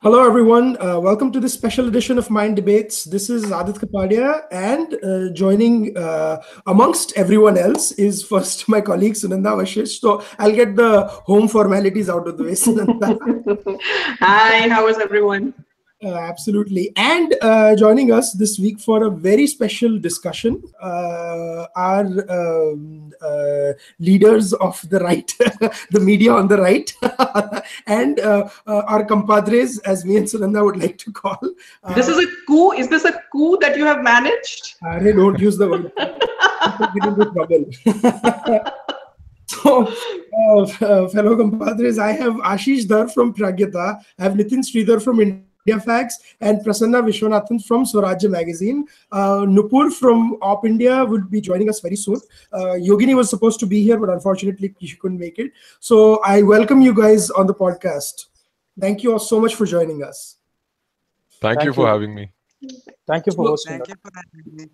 Hello, everyone. Welcome to this special edition of Mind Debates. This is Aadit Kapadia, and joining amongst everyone else is first my colleague Sunanda Vashisht. So I'll get the home formalities out of the way, Sunanda. Hi, how is everyone? Absolutely. And joining us this week for a very special discussion are leaders of the right, the media on the right, and our compadres, as me and Sunanda would like to call. This is a coup. Is this a coup that you have managed? They don't use the word. Get into trouble. So, fellow compadres, I have Ashish Dhar from Pragyata, I have Nithin Sridhar from Indiafacts and Prasanna Vishwanathan from Swarajya Magazine. Nupur from OpIndia would be joining us very soon. Yogini was supposed to be here, but unfortunately she couldn't make it. So I welcome you guys on the podcast. Thank you all so much for joining us. Thank you for having me. Thank you for hosting. Thank you for having me.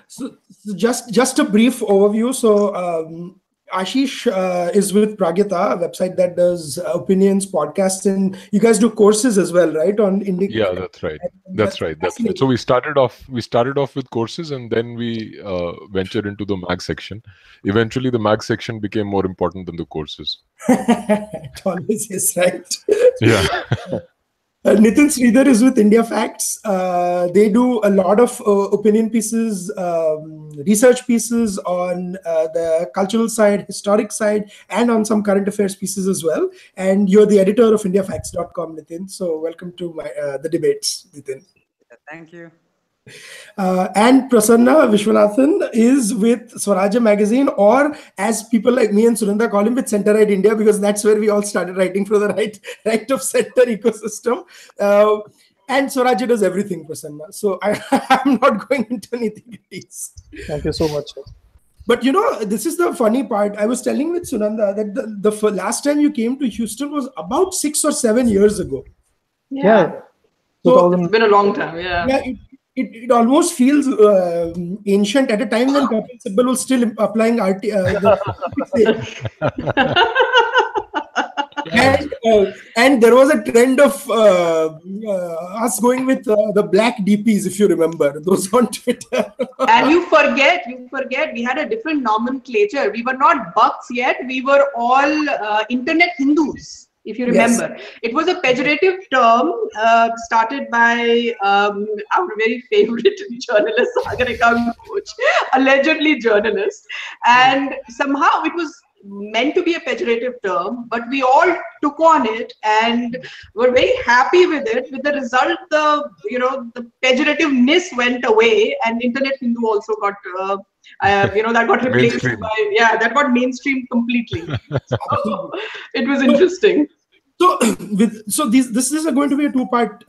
So just a brief overview. So Ashish is with Pragyata, a website that does opinions, podcasts, and you guys do courses as well, right? On India. Yeah, that's right. That's right. So we started off with courses, and then we ventured into the mag section. Eventually, the mag section became more important than the courses. It always is, right? Yeah. Nithin Sridhar is with Indiafacts. They do a lot of opinion pieces, research pieces on the cultural side, historic side, and on some current affairs pieces as well. And you're the editor of Indiafacts.com, Nithin. So welcome to the debates, Nithin. Thank you. And Prasanna Vishwanathan is with Swarajya Magazine, or as people like me and Sunanda call him, with Center Right India, because that's where we all started writing for the right of center ecosystem. And Swarajya does everything, Prasanna. So I'm not going into anything else. Thank you so much. But this is the funny part. I was telling with Sunanda that the last time you came to Houston was about 6 or 7 years ago. Yeah. So It's been a long time. Yeah. It almost feels ancient at a time when Kapil Sibal was still applying RT. And there was a trend of us going with the black DPs, if you remember, those on Twitter. And you forget, we had a different nomenclature. We were not bucks yet. We were all internet Hindus. If you remember, yes. It was a pejorative term started by our very favorite journalist, Sagarika Coach, allegedly journalist. And somehow it was meant to be a pejorative term, but we all took on it and were very happy with it. With the result, the pejorativeness went away, and internet Hindu also got that got replaced by that got mainstream completely. So it was interesting. So this is going to be a two-part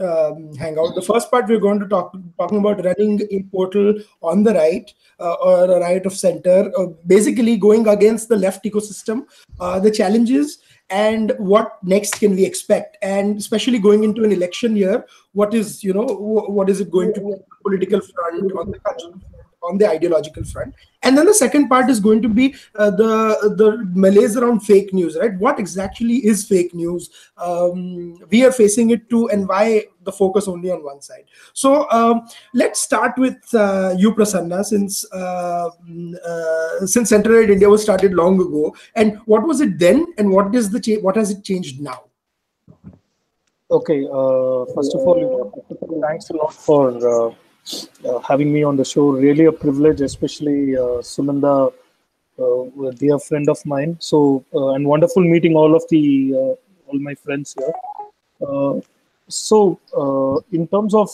hangout. The first part we're going to talking about running a portal on the right or a right of center, basically going against the left ecosystem, the challenges, and what next can we expect, and especially going into an election year, what is it going to be on the political front, on the cultural front, on the ideological front. And then the second part is going to be the malaise around fake news, right? What exactly is fake news? We are facing it too, and why the focus only on one side? So let's start with you, Prasanna, since Center Right India was started long ago. And what was it then, and what has it changed now? Okay, first of all, thanks a lot for having me on the show. Really a privilege, especially Sunanda, a dear friend of mine. So and wonderful meeting all my friends here. So in terms of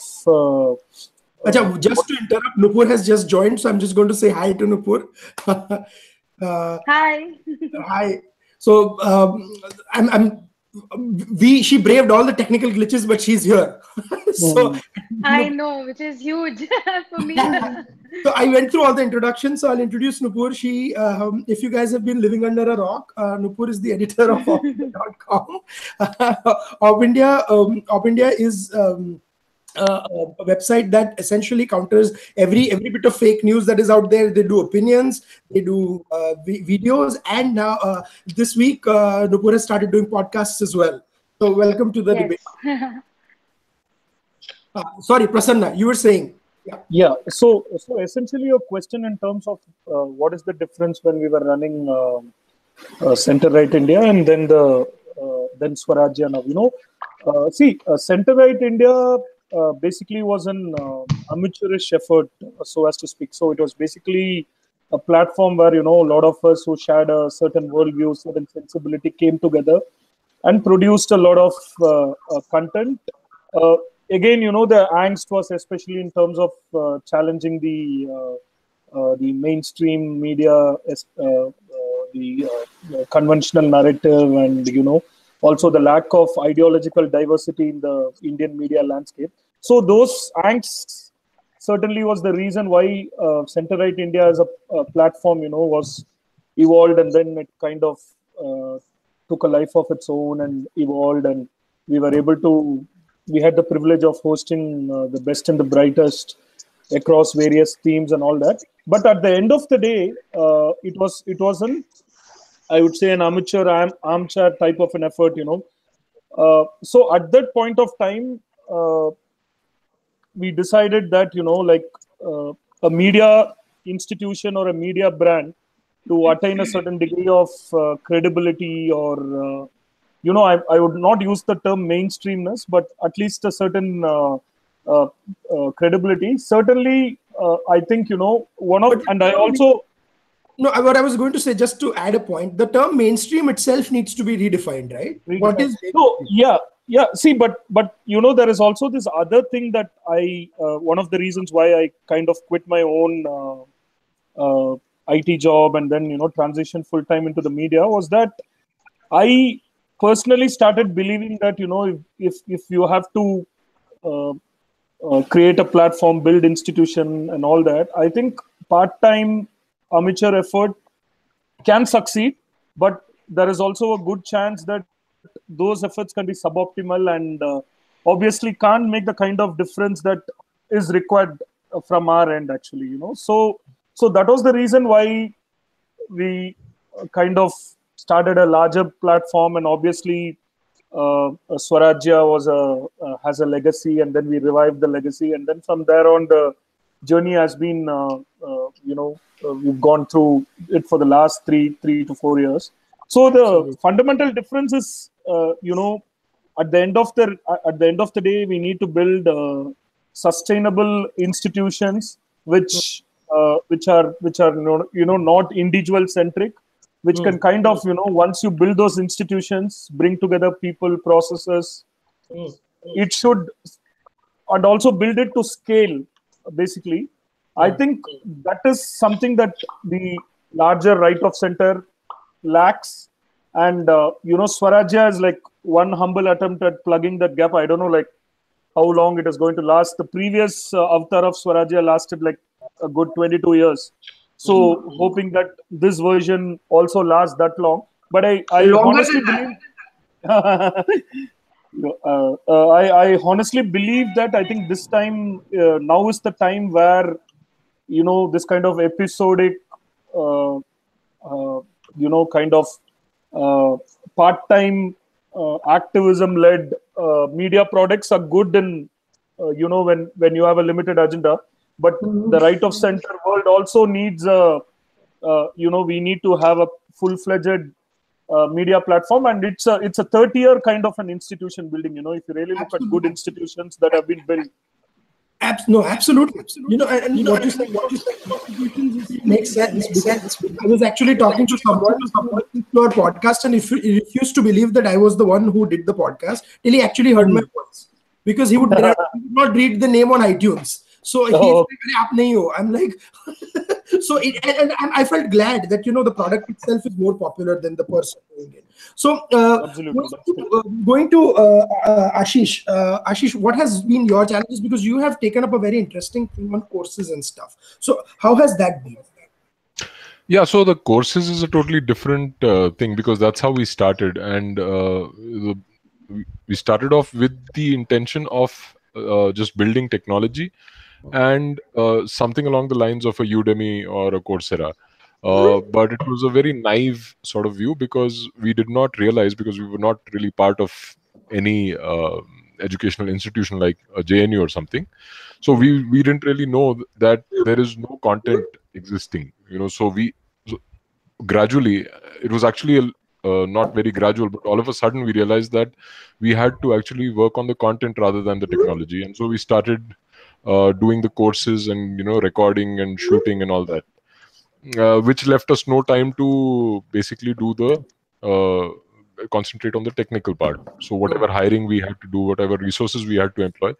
just to interrupt, Nupur has just joined, so I'm just going to say hi to Nupur. Hi. Hi. So she braved all the technical glitches, but she's here. So I know, which is huge for me. So I went through all the introductions. So I'll introduce Nupur. She, if you guys have been living under a rock, Nupur is the editor of OpIndia.com. OpIndia is a website that essentially counters every bit of fake news that is out there. They do opinions, they do videos, and now this week Nupur has started doing podcasts as well. So welcome to the debate. Sorry, Prasanna, you were saying. Yeah. So essentially, your question in terms of what is the difference when we were running Center Right India and then then Swarajya now. Center Right India basically was an amateurish effort, so as to speak. So it was basically a platform where a lot of us who shared a certain worldview, certain sensibility came together and produced a lot of content. Again, the angst was especially in terms of challenging the mainstream media, the conventional narrative, and also the lack of ideological diversity in the Indian media landscape. So those angsts certainly was the reason why Center Right India as a platform, was evolved, and then it kind of took a life of its own and evolved, and we had the privilege of hosting the best and the brightest across various themes and all that. But at the end of the day, it was I would say an amateur armchair type of an effort, So at that point of time, we decided that a media institution or a media brand, to attain a certain degree of credibility, or I would not use the term mainstreamness, but at least a certain credibility. Certainly, I think and I also. No, what I was going to say, just to add a point, the term mainstream itself needs to be redefined, right? What is? No, yeah. See, but there is also this other thing that one of the reasons why I kind of quit my own IT job and then transition full time into the media was that I personally started believing that if you have to create a platform, build institution, and all that, I think part-time amateur effort can succeed, but there is also a good chance that those efforts can be suboptimal and obviously can't make the kind of difference that is required from our end, actually. So that was the reason why we kind of started a larger platform, and obviously Swarajya has a legacy, and then we revived the legacy, and then from there on the journey has been we've gone through it for the last three to 4 years. So the fundamental difference is at the end of the day, we need to build sustainable institutions which are not individual centric, which can kind of once you build those institutions, bring together people, processes, it should, and also build it to scale. Basically, I think that is something that the larger right of center lacks, and Swarajya is like one humble attempt at plugging that gap. I don't know how long it is going to last. The previous avatar of Swarajya lasted like a good 22 years. So hoping that this version also lasts that long. But I honestly believe I honestly believe that I think this time now is the time where this kind of episodic kind of part-time activism led media products are good in when you have a limited agenda. But the right of center world also needs we need to have a full-fledged media platform, and it's a 30-year kind of an institution building. If you really look at good institutions that have been built. No, absolutely. What you said makes sense. Because I was actually talking to someone to our podcast, and he refused to believe that I was the one who did the podcast till he actually heard my voice, because he would not read the name on iTunes. So he's like, I'm like, so and I felt glad that the product itself is more popular than the person doing it. So going to Ashish. Ashish, what has been your challenges, because you have taken up a very interesting thing on courses and stuff. So how has that been? Yeah, so the courses is a totally different thing, because that's how we started, and we started off with the intention of just building technology and something along the lines of a Udemy or a Coursera. But it was a very naive sort of view, because we did not realize, because we were not really part of any educational institution like a JNU or something. So we didn't really know that there is no content existing, so gradually, it was actually not very gradual, but all of a sudden we realized that we had to actually work on the content rather than the technology, and so we started doing the courses and recording and shooting and all that, which left us no time to basically do the concentrate on the technical part. So whatever hiring we had to do, whatever resources we had to employ,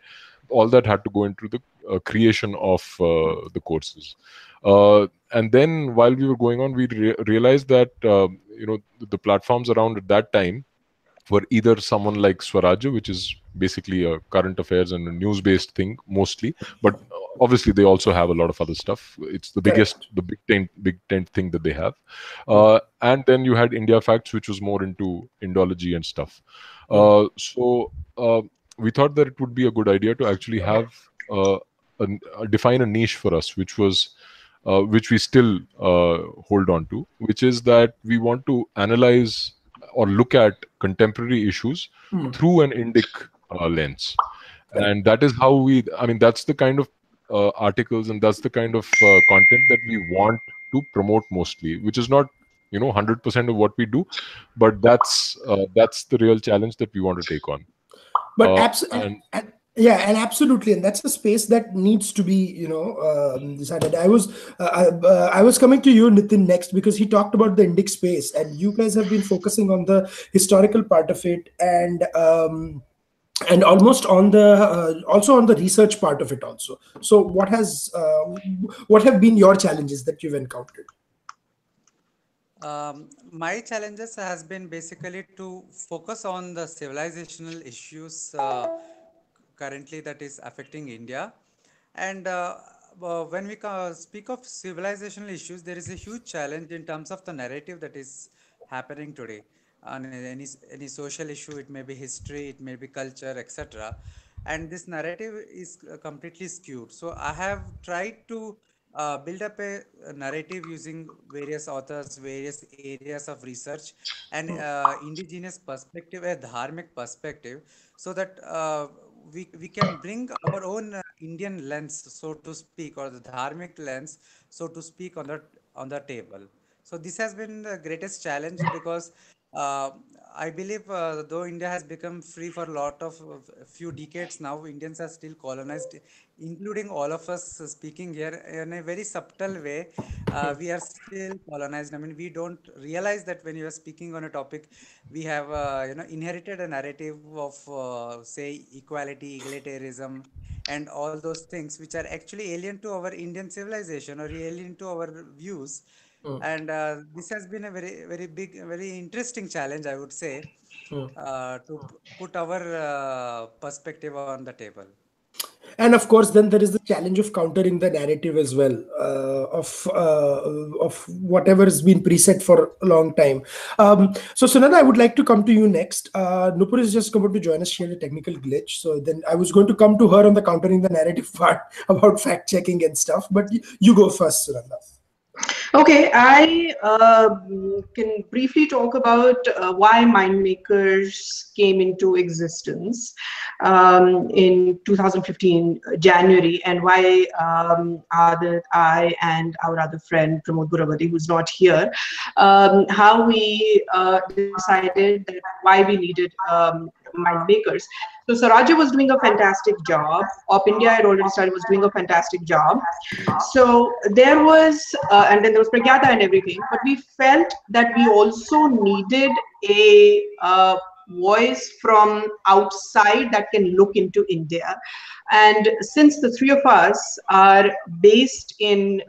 all that had to go into the creation of the courses. And then while we were going on, we realized that the platforms around at that time were either someone like Swarajya, which is basically a current affairs and a news-based thing mostly, but obviously they also have a lot of other stuff. It's the biggest, the big tent thing that they have. And then you had Indiafacts, which was more into Indology and stuff. So we thought that it would be a good idea to actually have define a niche for us, which we still hold on to, which is that we want to analyze or look at contemporary issues through an Indic lens. And that is how that's the kind of articles and that's the kind of content that we want to promote mostly, which is not 100% of what we do, but that's the real challenge that we want to take on. But absolutely, and that's a space that needs to be decided. I was coming to you, Nithin, next, because he talked about the Indic space, and you guys have been focusing on the historical part of it, and almost on the also on the research part of it also. So what have been your challenges that you've encountered? My challenges has been basically to focus on the civilizational issues currently that is affecting India. And when we speak of civilizational issues, there is a huge challenge in terms of the narrative that is happening today. On any social issue, it may be history, it may be culture, etc. And this narrative is completely skewed. So I have tried to build up a narrative using various authors, various areas of research, and indigenous perspective, a dharmic perspective, so that we can bring our own Indian lens, so to speak, or the dharmic lens, so to speak, on the table. So this has been the greatest challenge because I believe though India has become free for a lot of few decades now, Indians are still colonized, including all of us speaking here in a very subtle way. We are still colonized. I mean, we don't realize that when you are speaking on a topic, we have inherited a narrative of say equality, egalitarianism, and all those things which are actually alien to our Indian civilization or alien to our views. And this has been a very, very big, very interesting challenge, I would say, to put our perspective on the table. And of course, then there is the challenge of countering the narrative as well, of whatever has been preset for a long time. So Sunanda, I would like to come to you next. Nupur is just about to join us. She had a technical glitch, so then I was going to come to her on the countering the narrative part about fact checking and stuff. But you go first, Sunanda. Okay, I can briefly talk about why MyIndMakers came into existence in 2015 January, and why Aadit, I, and our other friend Pramod Guravadi, who's not here, how we decided that why we needed MyIndMakers. So Swarajya was doing a fantastic job. OpIndia had already started, was doing a fantastic job. So there was, and then there was Pragyata and everything, but we felt that we also needed a voice from outside that can look into India. And since the three of us are based in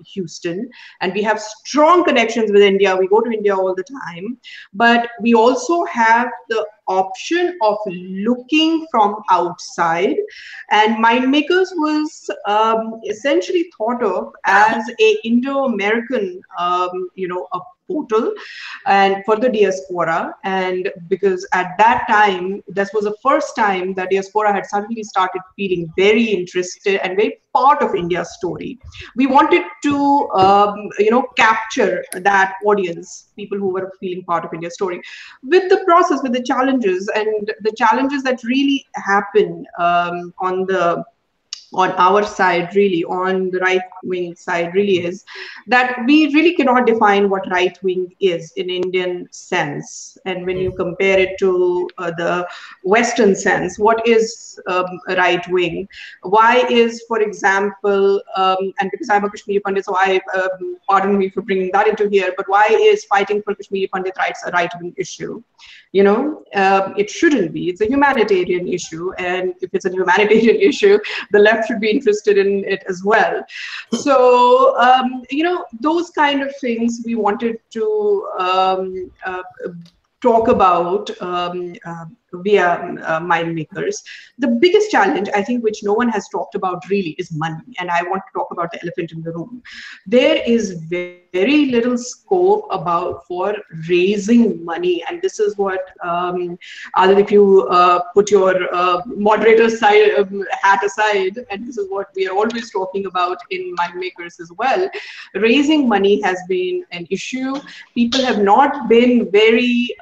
Houston, and we have strong connections with India, we go to India all the time, but we also have the option of looking from outside. And MyIndMakers was essentially thought of as a Indo-American, a portal and for the diaspora. And because at that time, this was the first time that diaspora had suddenly started feeling very interested and very part of India's story. We wanted to, capture that audience, people who were feeling part of India's story, with the process, with the challenges, and the challenges that really happen on our side, really, on the right wing side, really is that we really cannot define what right wing is in Indian sense. And when you compare it to the Western sense, what is right wing? Why is, for example, and because I'm a Kashmiri Pandit, so pardon me for bringing that into here, but why is fighting for Kashmiri Pandit rights a right wing issue? It shouldn't be. It's a humanitarian issue. And if it's a humanitarian issue, the left should be interested in it as well. So, those kind of things we wanted to talk about via MyIndMakers. The biggest challenge, I think, which no one has talked about really is money. And I want to talk about the elephant in the room. There is very little scope for raising money. And this is what, Aadit, if you put your moderator hat aside, and this is what we are always talking about in MyIndMakers as well, raising money has been an issue. People have not been very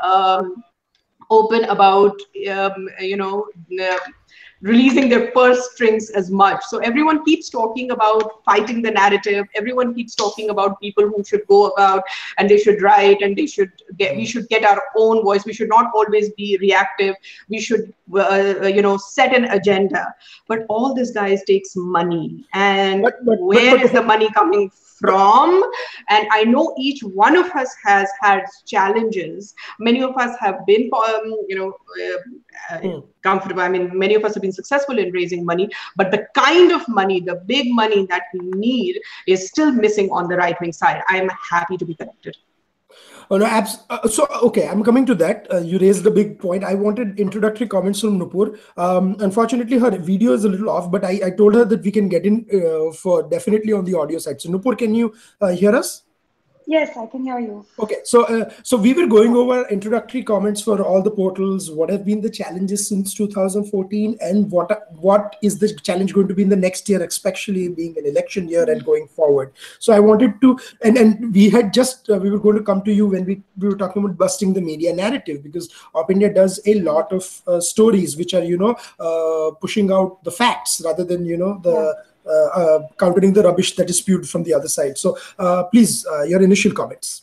open about releasing their purse strings as much. So everyone keeps talking about fighting the narrative. Everyone keeps talking about people who should go about and they should write and we should get our own voice. We should not always be reactive. We should set an agenda. But all this, guys, takes money. And where is the money coming from? And I know each one of us has had challenges. Many of us have been comfortable. I mean, many of us have been successful in raising money, but the kind of money, the big money that we need is still missing on the right wing side. I am happy to be corrected. Oh, no, so, okay, I'm coming to that. You raised a big point. I wanted introductory comments from Nupur. Unfortunately, her video is a little off, but I told her that we can get in for definitely on the audio side. So, Nupur, can you hear us? Yes, I can hear you. Okay, so we were going over introductory comments for all the portals. What have been the challenges since 2014, and what is the challenge going to be in the next year, especially being an election year and going forward? So I wanted to, and we had just we were going to come to you when we were talking about busting the media narrative, because OpIndia does a lot of stories which are pushing out the facts rather than countering the rubbish that is spewed from the other side. So please, your initial comments.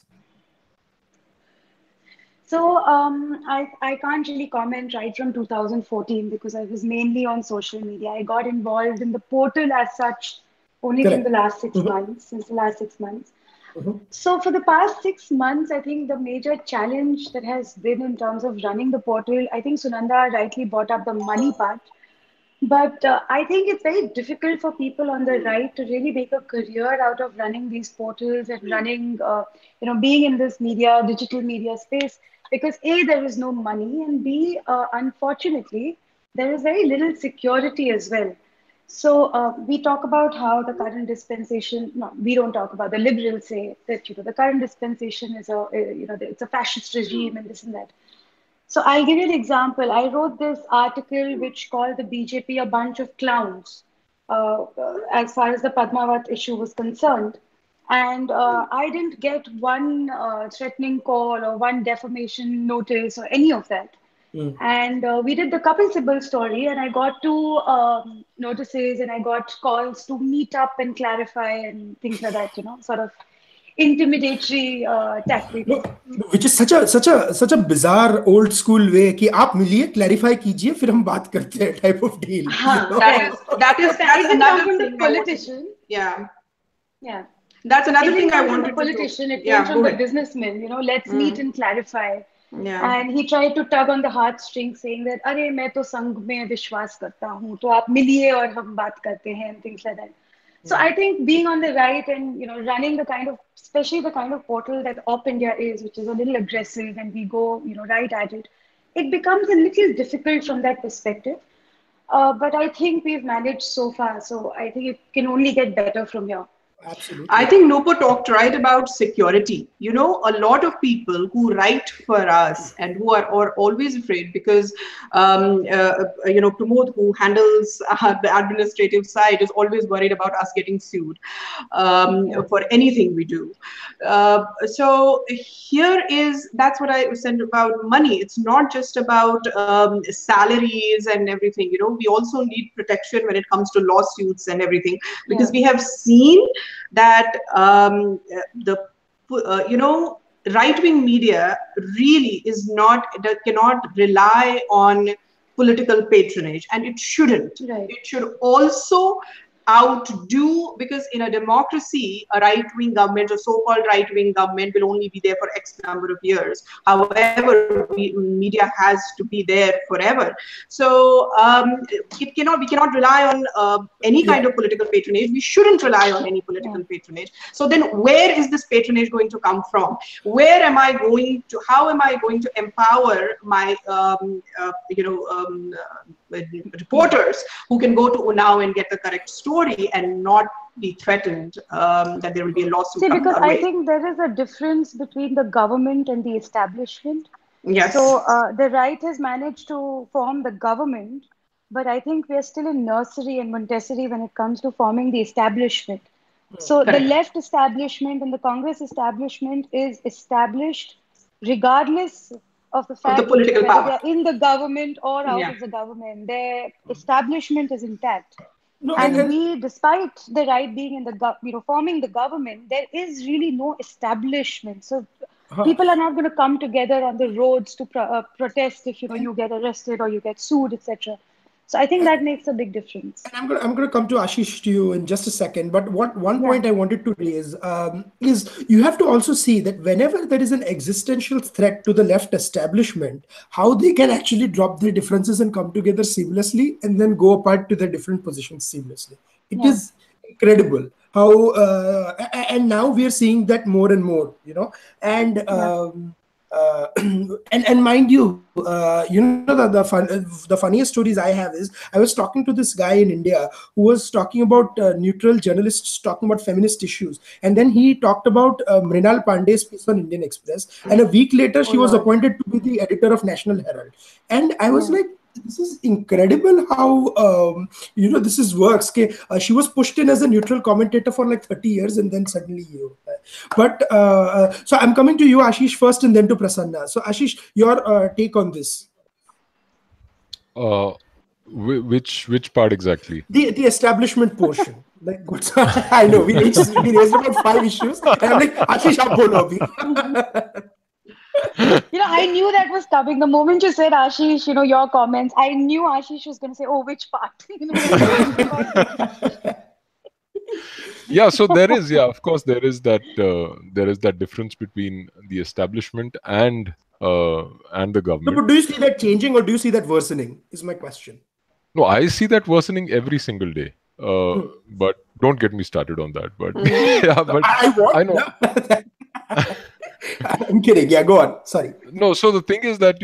So I can't really comment right from 2014 because I was mainly on social media. I got involved in the portal as such only from the last 6 months, since the last 6 months. So for the past 6 months, I think the major challenge that has been in terms of running the portal, I think Sunanda rightly brought up the money part. But I think it's very difficult for people on the right to really make a career out of running these portals and running, being in this digital media space, because A, there is no money, and B, unfortunately, there is very little security as well. So we talk about how the current dispensation, no, we don't talk about, the liberals say that, the current dispensation is it's a fascist regime and this and that. So I'll give you an example. I wrote this article which called the BJP a bunch of clowns as far as the Padmavat issue was concerned. And I didn't get one threatening call or one defamation notice or any of that. And we did the Kapil Sibal story, and I got 2 notices and I got calls to meet up and clarify and things like that, sort of intimidatory tactics. Which is such a bizarre old school way कि आप मिलिए, clarify कीजिए, फिर हम बात करते हैं type of deal. That is another thing. Politician. Yeah. That's another thing I wanted to. Politician. It came from the businessman. Let's meet and clarify. Yeah. And he tried to tug on the heartstrings, saying that, "अरे मैं तो संघ में विश्वास करता हूँ, तो आप मिलिए और हम बात करते हैं," and things like that. So I think being on the right and running especially the kind of portal that OpIndia is, which is a little aggressive, and we go right at it, it becomes a little difficult from that perspective. But I think we've managed so far, so I think it can only get better from here. Absolutely. I think Nupur talked right about security. You know, a lot of people who write for us and who are always afraid because, Pramod, who handles the administrative side, is always worried about us getting sued for anything we do. So that's what I said about money. It's not just about salaries and everything. You know, we also need protection when it comes to lawsuits and everything, because we have seen that right-wing media really cannot rely on political patronage, and it shouldn't. Right. It should also outdo, because in a democracy, a right-wing government, a so-called right-wing government, will only be there for X number of years. However, media has to be there forever. So we cannot rely on any kind of political patronage. We shouldn't rely on any political patronage. So then where is this patronage going to come from? How am I going to empower my reporters who can go to Unnao and get the correct story and not be threatened that there will be a lawsuit? See, because I think there is a difference between the government and the establishment. Yes. So the right has managed to form the government, but I think we are still in nursery and Montessori when it comes to forming the establishment. So the left establishment and the Congress establishment is established regardless of the fact the political whether power. they are in the government or out of the government. Their establishment is intact. No, And we, despite the right being in the forming the government, there is really no establishment. So people are not going to come together on the roads to protest if you get arrested or you get sued, etc. So I think that makes a big difference. And I'm going to come to Ashish to you in just a second. But one point I wanted to raise is you have to also see that whenever there is an existential threat to the left establishment, how they can actually drop their differences and come together seamlessly and then go apart to their different positions seamlessly. It is incredible how, and now we are seeing that more and more, and and mind you, the funniest stories I have is I was talking to this guy in India who was talking about neutral journalists talking about feminist issues, and then he talked about Mrinal Pandey's piece on Indian Express, and a week later she was appointed to be the editor of National Herald, and I was like, this is incredible how this works. She was pushed in as a neutral commentator for like 30 years and then suddenly but so I'm coming to you, Ashish, first and then to Prasanna. So Ashish, your take on this. Which part exactly? The establishment portion. Like, I know we raised about 5 issues and I'm like, Ashish, aap bolo abhi. I knew that was coming. The moment you said, Ashish, your comments, I knew Ashish was going to say, oh, which part? Yeah, so there is, of course, there is that difference between the establishment and the government. No, but do you see that changing or do you see that worsening? Is my question. No, I see that worsening every single day. But don't get me started on that. But but I know. I'm kidding. Yeah, go on. Sorry. No, so the thing is that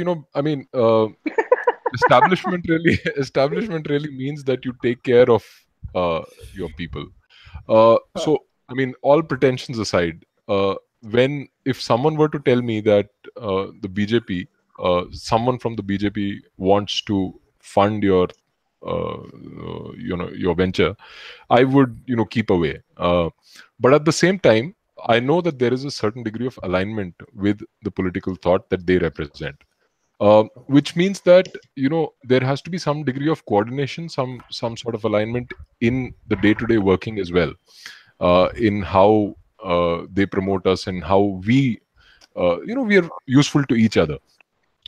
establishment really means that you take care of your people. So all pretensions aside, if someone were to tell me that the BJP, someone from the BJP wants to fund your venture, I would keep away. But at the same time, I know that there is a certain degree of alignment with the political thought that they represent, which means that there has to be some degree of coordination, some sort of alignment in the day-to-day working as well, in how they promote us and how we are useful to each other.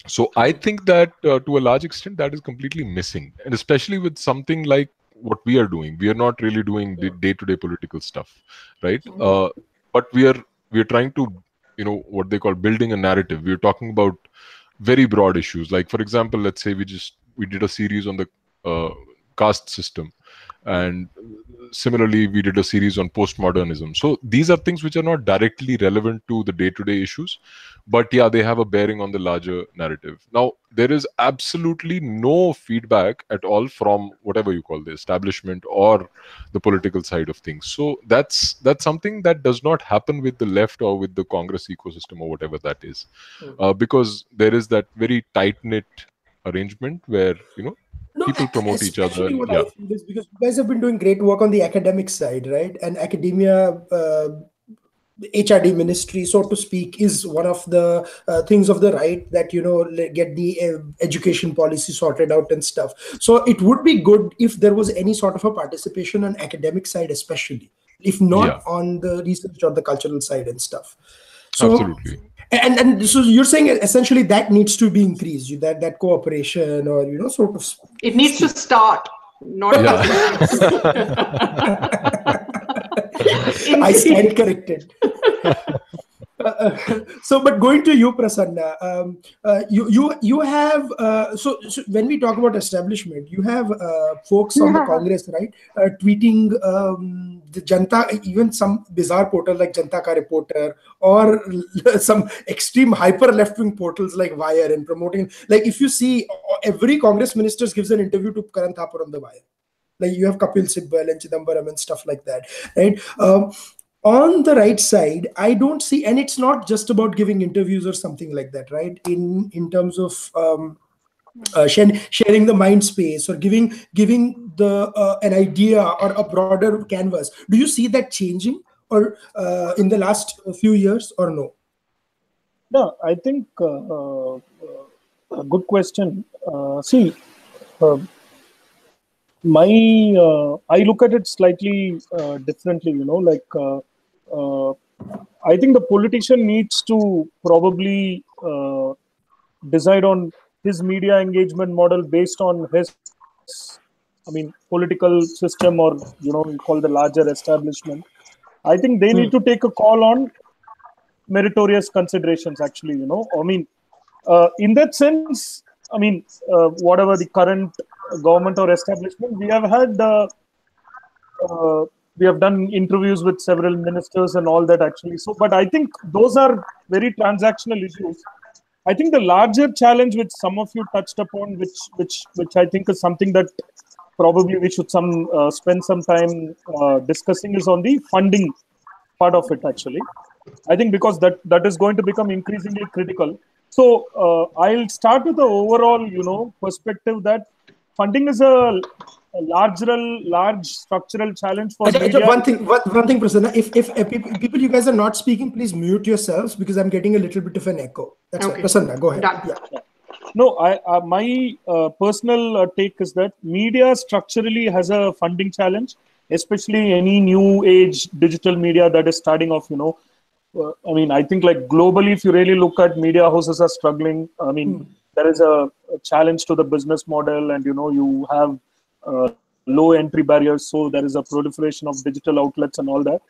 So I think that to a large extent that is completely missing, and especially with something like what we are doing. We are not really doing the day-to-day political stuff, right? But we are trying to, what they call building a narrative. We are talking about very broad issues. Like, for example, let's say we did a series on the caste system. And similarly, we did a series on postmodernism. So these are things which are not directly relevant to the day-to-day issues, but yeah, they have a bearing on the larger narrative. Now, there is absolutely no feedback at all from whatever you call the establishment or the political side of things. So that's something that does not happen with the left or with the Congress ecosystem or whatever that is, because there is that very tight-knit arrangement where, No, people promote each other. especially what Yeah. I feel is because you guys have been doing great work on the academic side, right? And academia, the HRD ministry, so to speak, is one of the things of the right that, get the education policy sorted out and stuff. So it would be good if there was any sort of a participation on academic side, especially, if not Yeah. on the research or the cultural side and stuff. So, Absolutely. and so you're saying essentially that needs to be increased, that cooperation, or sort of. It needs to start, not. Yeah. I stand corrected. So, but going to you, Prasanna, you have so when we talk about establishment, you have folks on the Congress, right, tweeting the Janta, even some bizarre portal like Janta Ka Reporter, or some extreme hyper left-wing portals like Wire, and promoting, like, if you see, every Congress minister gives an interview to Karan Thapar on the Wire. Like, you have Kapil Sibal and Chidambaram and stuff like that, right? On the right side, I don't see, and it's not just about giving interviews or something like that, right? In terms of sharing the mind space, or giving the an idea or a broader canvas. Do you see that changing, or in the last few years, or no? No, I think a good question. See, I look at it slightly differently. I think the politician needs to probably decide on his media engagement model based on his, political system, or you call the larger establishment. I think they need to take a call on meritorious considerations. Actually, in that sense, whatever the current government or establishment, we have had. We have done interviews with several ministers and all that, actually. So, but I think those are very transactional issues. I think the larger challenge, which some of you touched upon, which I think is something that probably we should spend some time discussing, is on the funding part of it, actually. I think because that is going to become increasingly critical. So I'll start with the overall, perspective that funding is a large structural challenge for media. One thing, Prasanna. If people, you guys are not speaking, please mute yourselves, because I'm getting a little bit of an echo. That's okay. Prasanna, go ahead. Yeah. No, my personal take is that media structurally has a funding challenge, especially any new age digital media that is starting off. I think, like, globally, if you really look at, media houses are struggling. There is a challenge to the business model, and you have low entry barriers, so there is a proliferation of digital outlets and all that,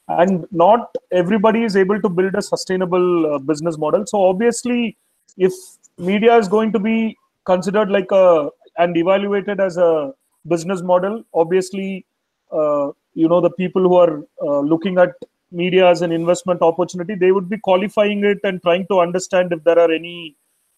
and not everybody is able to build a sustainable business model. So obviously, if media is going to be considered and evaluated as a business model, obviously, the people who are looking at media as an investment opportunity, they would be qualifying it and trying to understand if there are any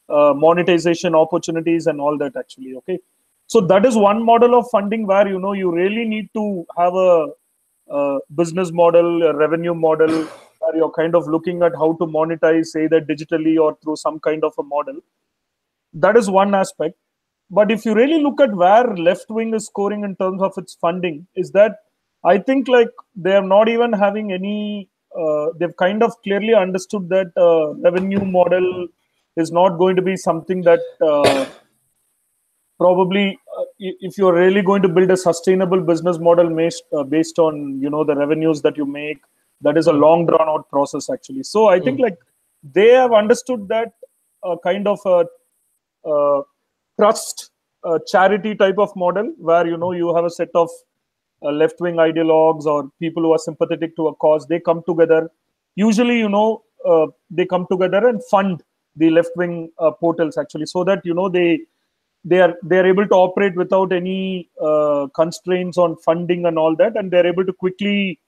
monetization opportunities and all that, actually. Okay. So that is one model of funding where, you really need to have a business model, a revenue model, where you're kind of looking at how to monetize, either digitally or through some kind of a model. That is one aspect. But if you really look at where left wing is scoring in terms of its funding, is that I think, like, they are not even having any, they've kind of clearly understood that revenue model is not going to be something that probably, if you're really going to build a sustainable business model based on, the revenues that you make, that is a long drawn out process, actually. So I think, like, they have understood that kind of a trust charity type of model, where, you have a set of left-wing ideologues or people who are sympathetic to a cause. They come together. Usually, they come together and fund the left-wing portals, actually, so that, they they are able to operate without any constraints on funding and all that, and they're able to quickly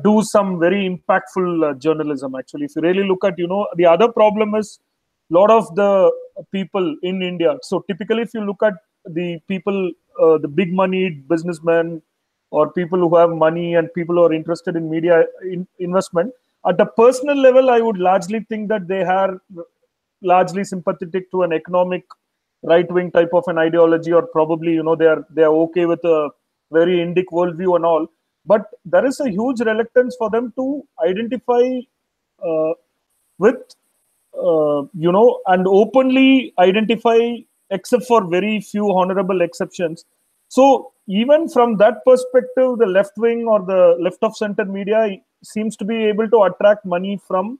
do some very impactful journalism. Actually, if you really look at, the other problem is a lot of the people in India. So typically, if you look at the people, the big money businessmen, or people who have money and people who are interested in media investment, at a personal level, I would largely think that they are largely sympathetic to an economic right-wing type of an ideology, or probably they are okay with a very Indic worldview and all. But there is a huge reluctance for them to identify with and openly identify, except for very few honorable exceptions. So even from that perspective, the left wing or the left of center media seems to be able to attract money from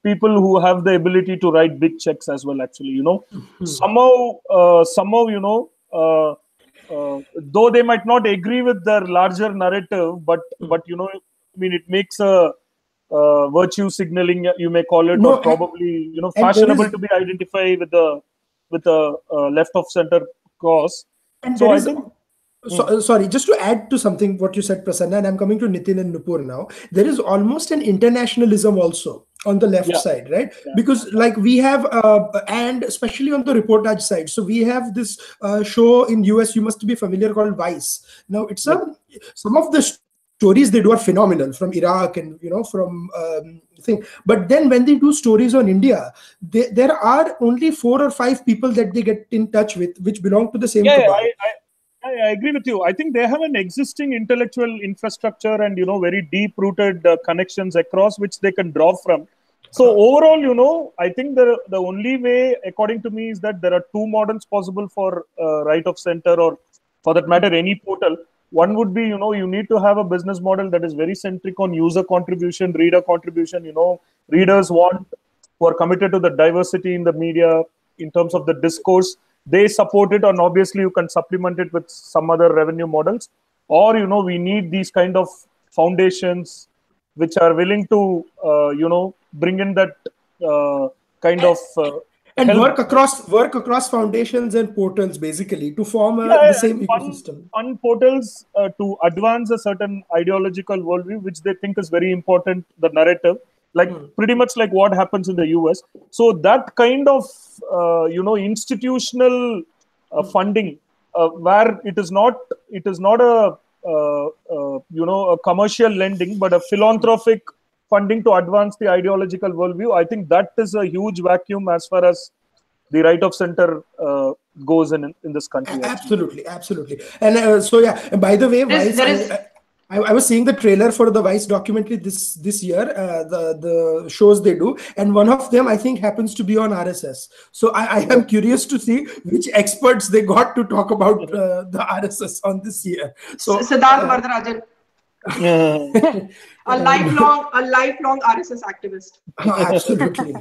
people who have the ability to write big checks as well. Actually, somehow, though they might not agree with their larger narrative, but it makes a virtue signaling, you may call it, or probably fashionable to be identified with the left of center cause. And so I think. Sorry, just to add to something what you said, Prasanna, and I'm coming to Nithin and Nupur now. There is almost an internationalism also on the left side, right? Yeah. Because like we have, and especially on the reportage side, so we have this show in US, you must be familiar, called Vice. Now it's some of the stories they do are phenomenal, from Iraq and from thing. But then when they do stories on India, there are only 4 or 5 people that they get in touch with, which belong to the same cabal. I agree with you. I think they have an existing intellectual infrastructure and very deep-rooted connections across which they can draw from. So overall, I think the only way, according to me, is that there are 2 models possible for right of center, or for that matter, any portal. One would be, you need to have a business model that is very centric on user contribution, reader contribution. Readers who are committed to the diversity in the media in terms of the discourse. They support it, and obviously you can supplement it with some other revenue models. Or, we need these kind of foundations which are willing to, bring in that kind of... and work across foundations and portals, basically, to form the same ecosystem. On portals to advance a certain ideological worldview, which they think is very important, the narrative. Pretty much like what happens in the US. So that kind of, institutional funding, where it is not a commercial lending, but a philanthropic funding to advance the ideological worldview. I think that is a huge vacuum as far as the right of center goes in this country. Absolutely. And by the way, I was seeing the trailer for the Vice documentary this year, the shows they do, and one of them I think happens to be on RSS. So I am curious to see which experts they got to talk about the RSS on this year. So Siddharth Vardarajan. a lifelong RSS activist. Absolutely.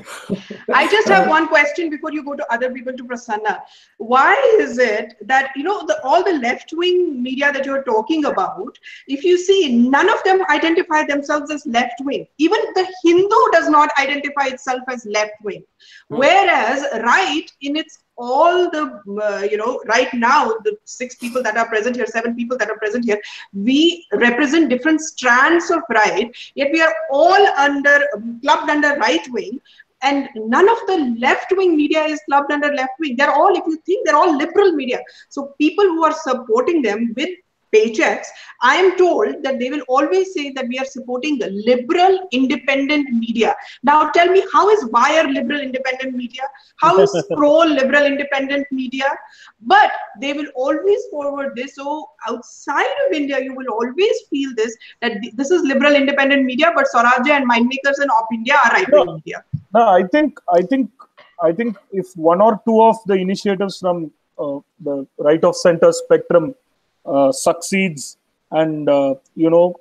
I just have one question before you go to other people, to Prasanna. Why is it that all the left-wing media that you're talking about, if you see, none of them identify themselves as left-wing. Even the Hindu does not identify itself as left-wing. Whereas right in its all the, right now, the 6 people that are present here, 7 people that are present here, we represent different strands of right, yet we are all clubbed under right wing, and none of the left wing media is clubbed under left wing. They're all, if you think, they're all liberal media. So people who are supporting them with paychecks, I am told that they will always say that we are supporting the liberal independent media. Now tell me, how is Wire liberal independent media? How is Pro liberal independent media? But they will always forward this. So outside of India, you will always feel this, that this is liberal independent media, but Swarajya and MyIndMakers and OpIndia are right-wing media. No, I think if 1 or 2 of the initiatives from the right of center spectrum succeeds and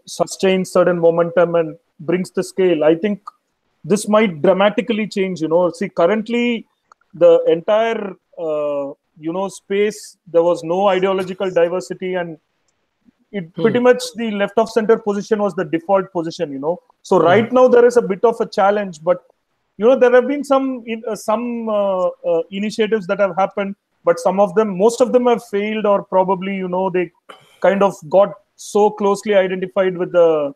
sustains certain momentum and brings the scale, I think this might dramatically change. See, currently the entire space, there was no ideological diversity, and it pretty much the left of center position was the default position. So right now there is a bit of a challenge, but there have been some initiatives that have happened. but most of them have failed, or probably, they kind of got so closely identified with the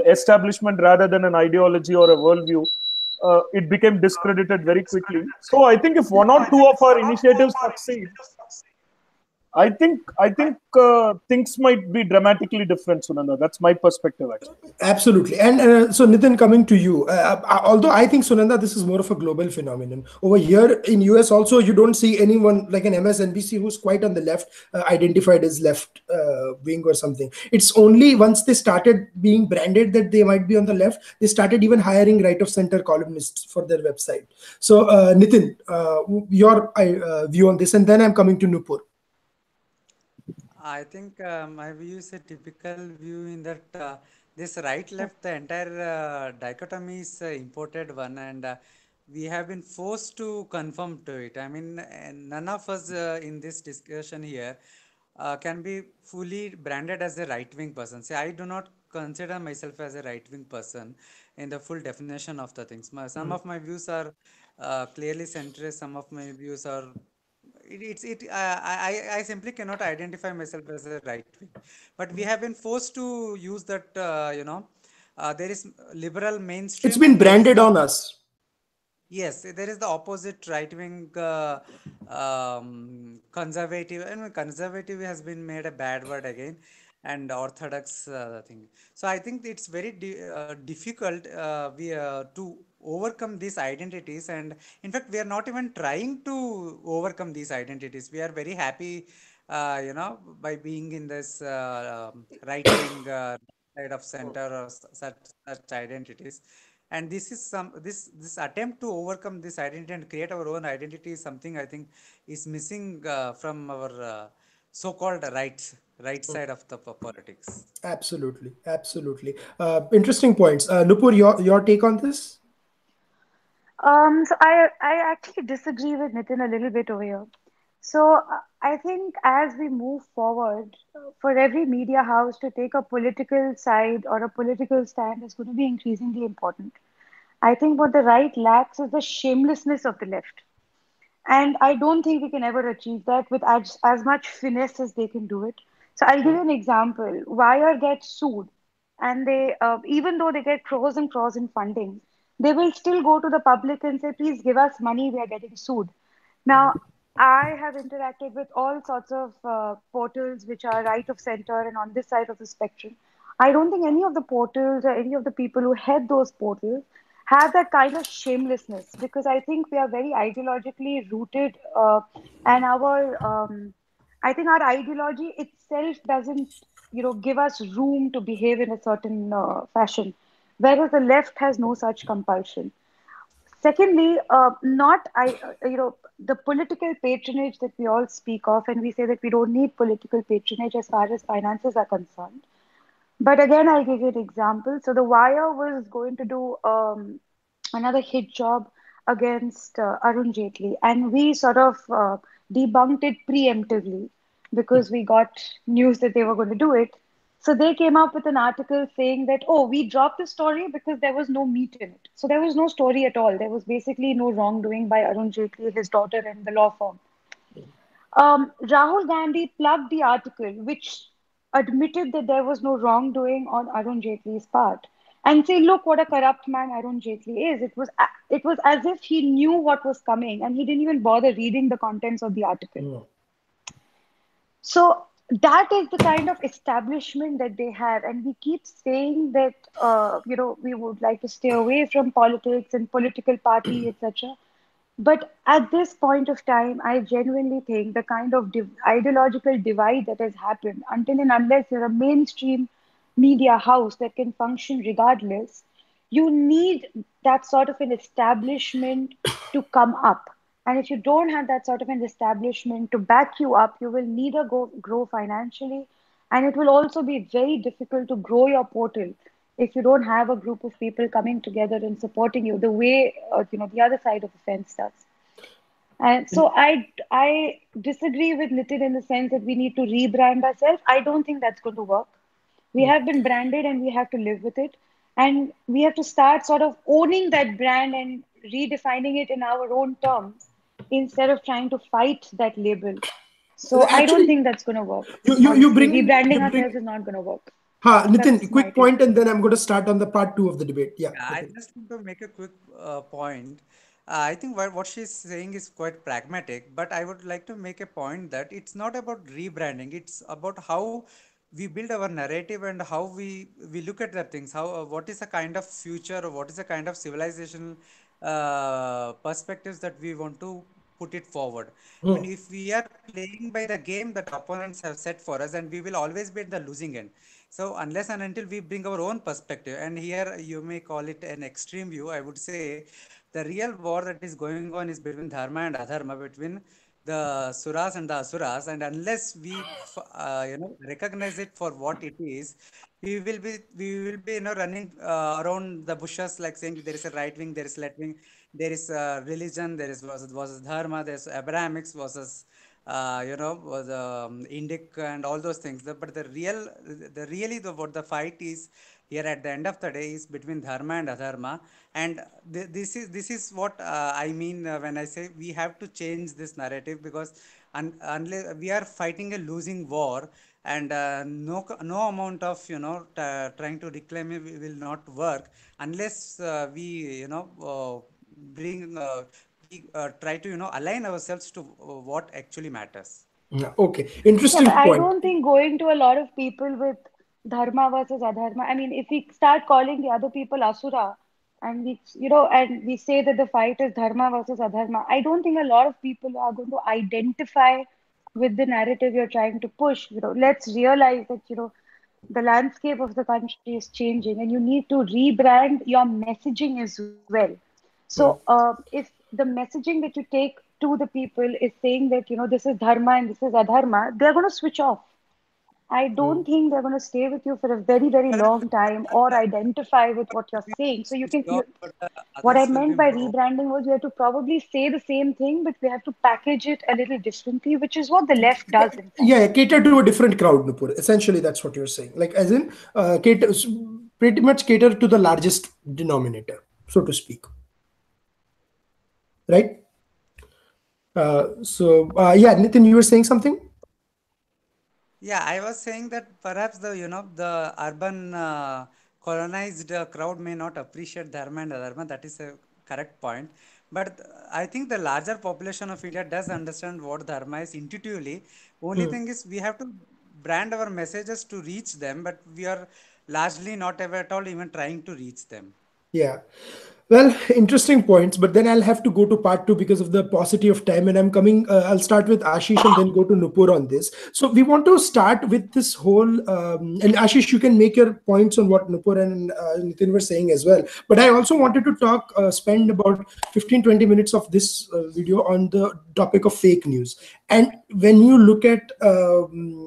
establishment rather than an ideology or a worldview. It became discredited very quickly. So I think if one or two of our initiatives succeed, I think things might be dramatically different, Sunanda. That's my perspective, actually. Absolutely. And so, Nithin, coming to you, although I think, Sunanda, this is more of a global phenomenon. Over here in US also, you don't see anyone like an MSNBC who's quite on the left, identified as left wing or something. It's only once they started being branded that they might be on the left, they started even hiring right-of-center columnists for their website. So, Nithin, your view on this, and then I'm coming to Nupur. I think my view is a typical view in that this right-left, the entire dichotomy is imported one, and we have been forced to conform to it. I mean, none of us in this discussion here can be fully branded as a right-wing person. See, I do not consider myself as a right-wing person in the full definition of the things. Some of my views are clearly centrist. Some of my views are I simply cannot identify myself as a right wing, but we have been forced to use that there is liberal It's mainstream been and there is branded the on us. yes, there is the opposite right wing conservative, and conservative has been made a bad word again, and orthodox thing. So I think it's very difficult to overcome these identities, and in fact, we are not even trying to overcome these identities. We are very happy, by being in this right wing side of center or such identities, and this is this attempt to overcome this identity and create our own identity is something I think is missing from our so-called right side of the politics. Absolutely, absolutely. Interesting points. Nupur, your take on this? So I actually disagree with Nitin a little bit over here. So I think as we move forward, for every media house to take a political side or a political stand is going to be increasingly important. I think what the right lacks is the shamelessness of the left. And I don't think we can ever achieve that with as much finesse as they can do it. So I'll give you an example. Wire gets sued, and they, even though they get crores and crores in funding, they will still go to the public and say, please give us money, we are getting sued. Now, I have interacted with all sorts of portals which are right of center and on this side of the spectrum. I don't think any of the portals or any of the people who head those portals have that kind of shamelessness, because I think we are very ideologically rooted, and I think our ideology itself doesn't, give us room to behave in a certain fashion, whereas the left has no such compulsion. Secondly, not I, the political patronage that we all speak of, and we say that we don't need political patronage as far as finances are concerned. But again, I'll give you an example. So The Wire was going to do another hit job against Arun Jaitley, and we sort of debunked it preemptively because we got news that they were going to do it. So they came up with an article saying that, oh, we dropped the story because there was no meat in it. So there was no story at all. There was basically no wrongdoing by Arun Jaitley, his daughter, and the law firm. Rahul Gandhi plugged the article, which admitted that there was no wrongdoing on Arun Jaitley's part, and say, "Look what a corrupt man Arun Jaitley is." It was as if he knew what was coming, and he didn't even bother reading the contents of the article. So that is the kind of establishment that they have, and we keep saying that we would like to stay away from politics and political party, etc. But at this point of time, I genuinely think the kind of ideological divide that has happened, until and unless you're a mainstream media house that can function regardless, you need that sort of an establishment to come up. And if you don't have that sort of an establishment to back you up, you will neither grow financially, and it will also be very difficult to grow your portal if you don't have a group of people coming together and supporting you the way the other side of the fence does. And so I disagree with Nitin in the sense that we need to rebrand ourselves. I don't think that's going to work. We have been branded and we have to live with it. And we have to start sort of owning that brand and redefining it in our own terms. instead of trying to fight that label. So I don't Actually, think that's going to work. you Honestly, bring rebranding you bring ourselves is not going to work. Nitin, That's my quick take. point, and then I'm going to start on the part two of the debate. Yeah, Yeah, I Nitin. just want to make a quick point. I think what she's saying is quite pragmatic, but I would like to make a point that it's not about rebranding. It's about how we build our narrative and how we look at the things. How what is the kind of future or what is the kind of civilization perspectives that we want to put it forward. I mean, Hmm. if we are playing by the game that opponents have set for us, and we will always be at the losing end. So unless and until we bring our own perspective, and here you may call it an extreme view, I would say the real war that is going on is between dharma and adharma, between the suras and the asuras, and unless we recognize it for what it is, we will be running around the bushes like saying there is a right wing, there is left wing, there is religion, there is versus dharma, there's Abrahamics versus the Indic and all those things. But what the fight is here at the end of the day is between dharma and adharma, and this is what I mean when I say we have to change this narrative, because unless we are fighting a losing war, and no amount of trying to reclaim it will not work unless we bring we try to align ourselves to what actually matters. Yeah, okay, Yeah, but interesting I point. don't think going to a lot of people with dharma versus adharma. I mean, if we start calling the other people asura, and we say that the fight is dharma versus adharma, I don't think a lot of people are going to identify with the narrative you're trying to push. Let's realize that, the landscape of the country is changing, and you need to rebrand your messaging as well. So, Hmm. if the messaging that you take to the people is saying that, this is dharma and this is adharma, they're going to switch off. I don't think they're going to stay with you for a very, very Correct, long time or identify with what you're saying. So switch off, but the what I others will be meant by more. rebranding was we have to probably say the same thing, but we have to package it a little differently, which is what the left does, in fact. Yeah, cater to a different crowd, Nupur. Essentially, that's what you're saying. Like, as in, pretty much cater to the largest denominator, so to speak. Right? Yeah, Nitin, you were saying something? Yeah, I was saying that perhaps the urban colonized crowd may not appreciate dharma and adharma. That is a correct point. But I think the larger population of India does understand what dharma is intuitively. Only Hmm. thing is we have to brand our messages to reach them, but we are largely not ever at all even trying to reach them. Yeah. Well, interesting points, but then I'll have to go to part two because of the paucity of time. And I'm coming, I'll start with Ashish and then go to Nupur on this. So we want to start with this whole, and Ashish, you can make your points on what Nupur and Nitin were saying as well. But I also wanted to spend about 15-20 minutes of this video on the topic of fake news. And when you look at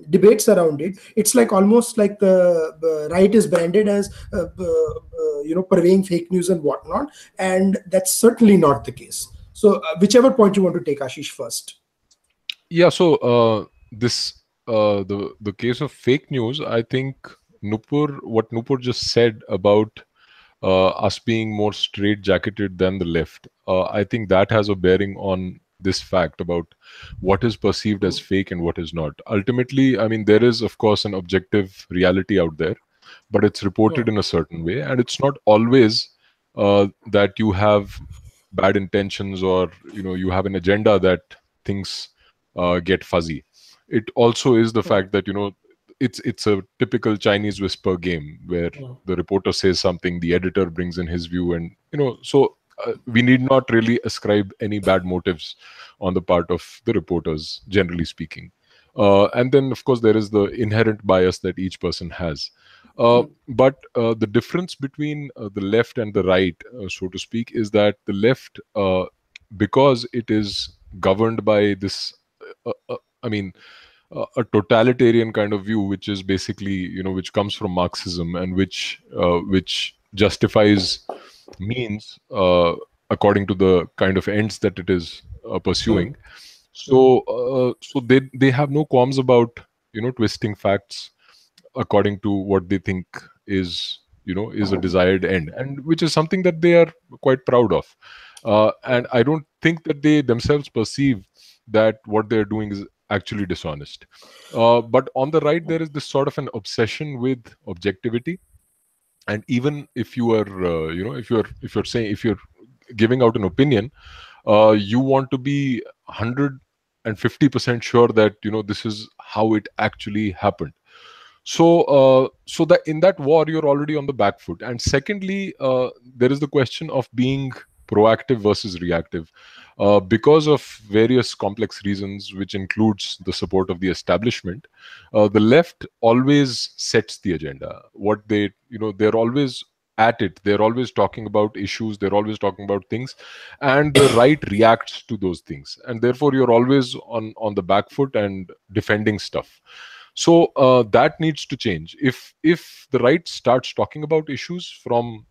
debates around it, it's like almost like the right is branded as, purveying fake news and whatnot, and that's certainly not the case. So whichever point you want to take, Ashish, first. Yeah, so this the case of fake news, I think what Nupur just said about us being more straight-jacketed than the left, I think that has a bearing on this fact about what is perceived as fake and what is not. Ultimately, I mean, there is of course an objective reality out there, but it's Hmm. reported in a certain way, and it's not always that you have bad intentions or you have an agenda that things get fuzzy. It also is the Hmm. fact that it's a typical Chinese whisper game where Hmm. the reporter says something, the editor brings in his view, and so we need not really ascribe any bad motives on the part of the reporters, generally speaking. And then, of course, there is the inherent bias that each person has. But the difference between the left and the right, so to speak, is that the left, because it is governed by this, I mean, a totalitarian kind of view, which is basically, which comes from Marxism and which justifies means according to the kind of ends that it is Hmm. pursuing. So they have no qualms about twisting facts according to what they think is a desired end, and which is something that they are quite proud of. And I don't think that they themselves perceive that what they're doing is actually dishonest. But on the right, there is this sort of an obsession with objectivity. And even if you are, if you're giving out an opinion, you want to be 150% sure that this is how it actually happened. So that in that war you're already on the back foot. And secondly, there is the question of being proactive versus reactive, because of various complex reasons, which includes the support of the establishment. The left always sets the agenda. What they're always at it. They're always talking about issues. They're always talking about things, and the right reacts to those things. And therefore, you're always on the back foot and defending stuff. So that needs to change. If the right starts talking about issues from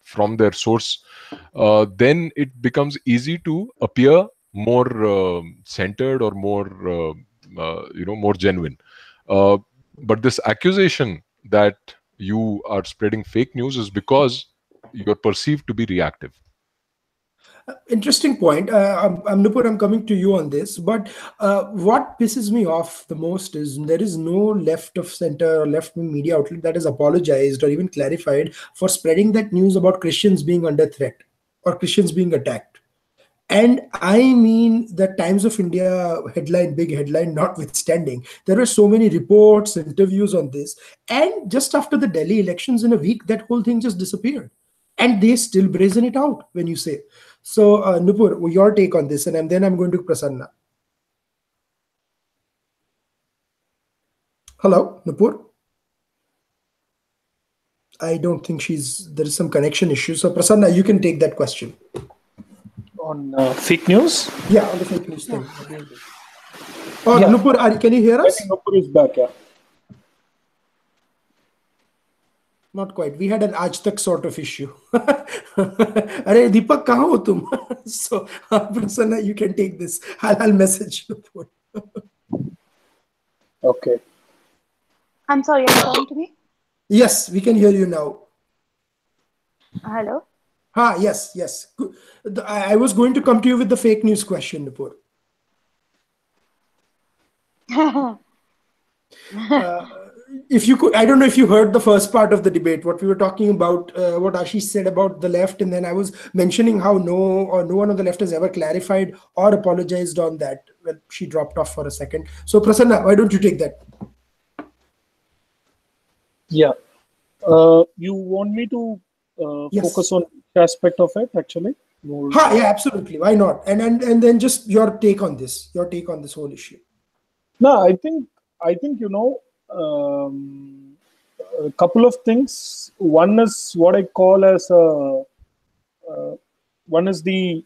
from their source, then it becomes easy to appear more centered or more more genuine. But this accusation that you are spreading fake news is because you're perceived to be reactive. Interesting point. Nupur, I'm coming to you on this. But what pisses me off the most is there is no left of center or left wing media outlet that has apologized or even clarified for spreading that news about Christians being under threat or Christians being attacked. And I mean, the Times of India headline, big headline notwithstanding, there were so many reports, interviews on this. And just after the Delhi elections in a week, that whole thing just disappeared. And they still brazen it out when you say. So, Nupur, your take on this, and then I'm going to Prasanna. Hello, Nupur? I don't think there is some connection issue. So, Prasanna, you can take that question. On fake news? Yeah, on the fake news thing. Oh, yeah. Nupur, can you hear us? I think Nupur is back, yeah. Not quite. We had an Aaj Tak sort of issue. Arey, Deepak, kahan ho tum? So, Prasanna, you can take this. I'll message Nupur. Okay. I'm sorry, are you talking to me? Yes, we can hear you now. Hello? Yes. I was going to come to you with the fake news question, Nupur. If you could, I don't know if you heard the first part of the debate, what we were talking about, what Ashish said about the left, and then I was mentioning how no one on the left has ever clarified or apologized on that. Well, she dropped off for a second. So, Prasanna, why don't you take that? Yeah. You want me to Yes. focus on each aspect of it, actually? Yeah, absolutely. Why not? And then just your take on this whole issue. No, I think a couple of things. One is what I call as one is the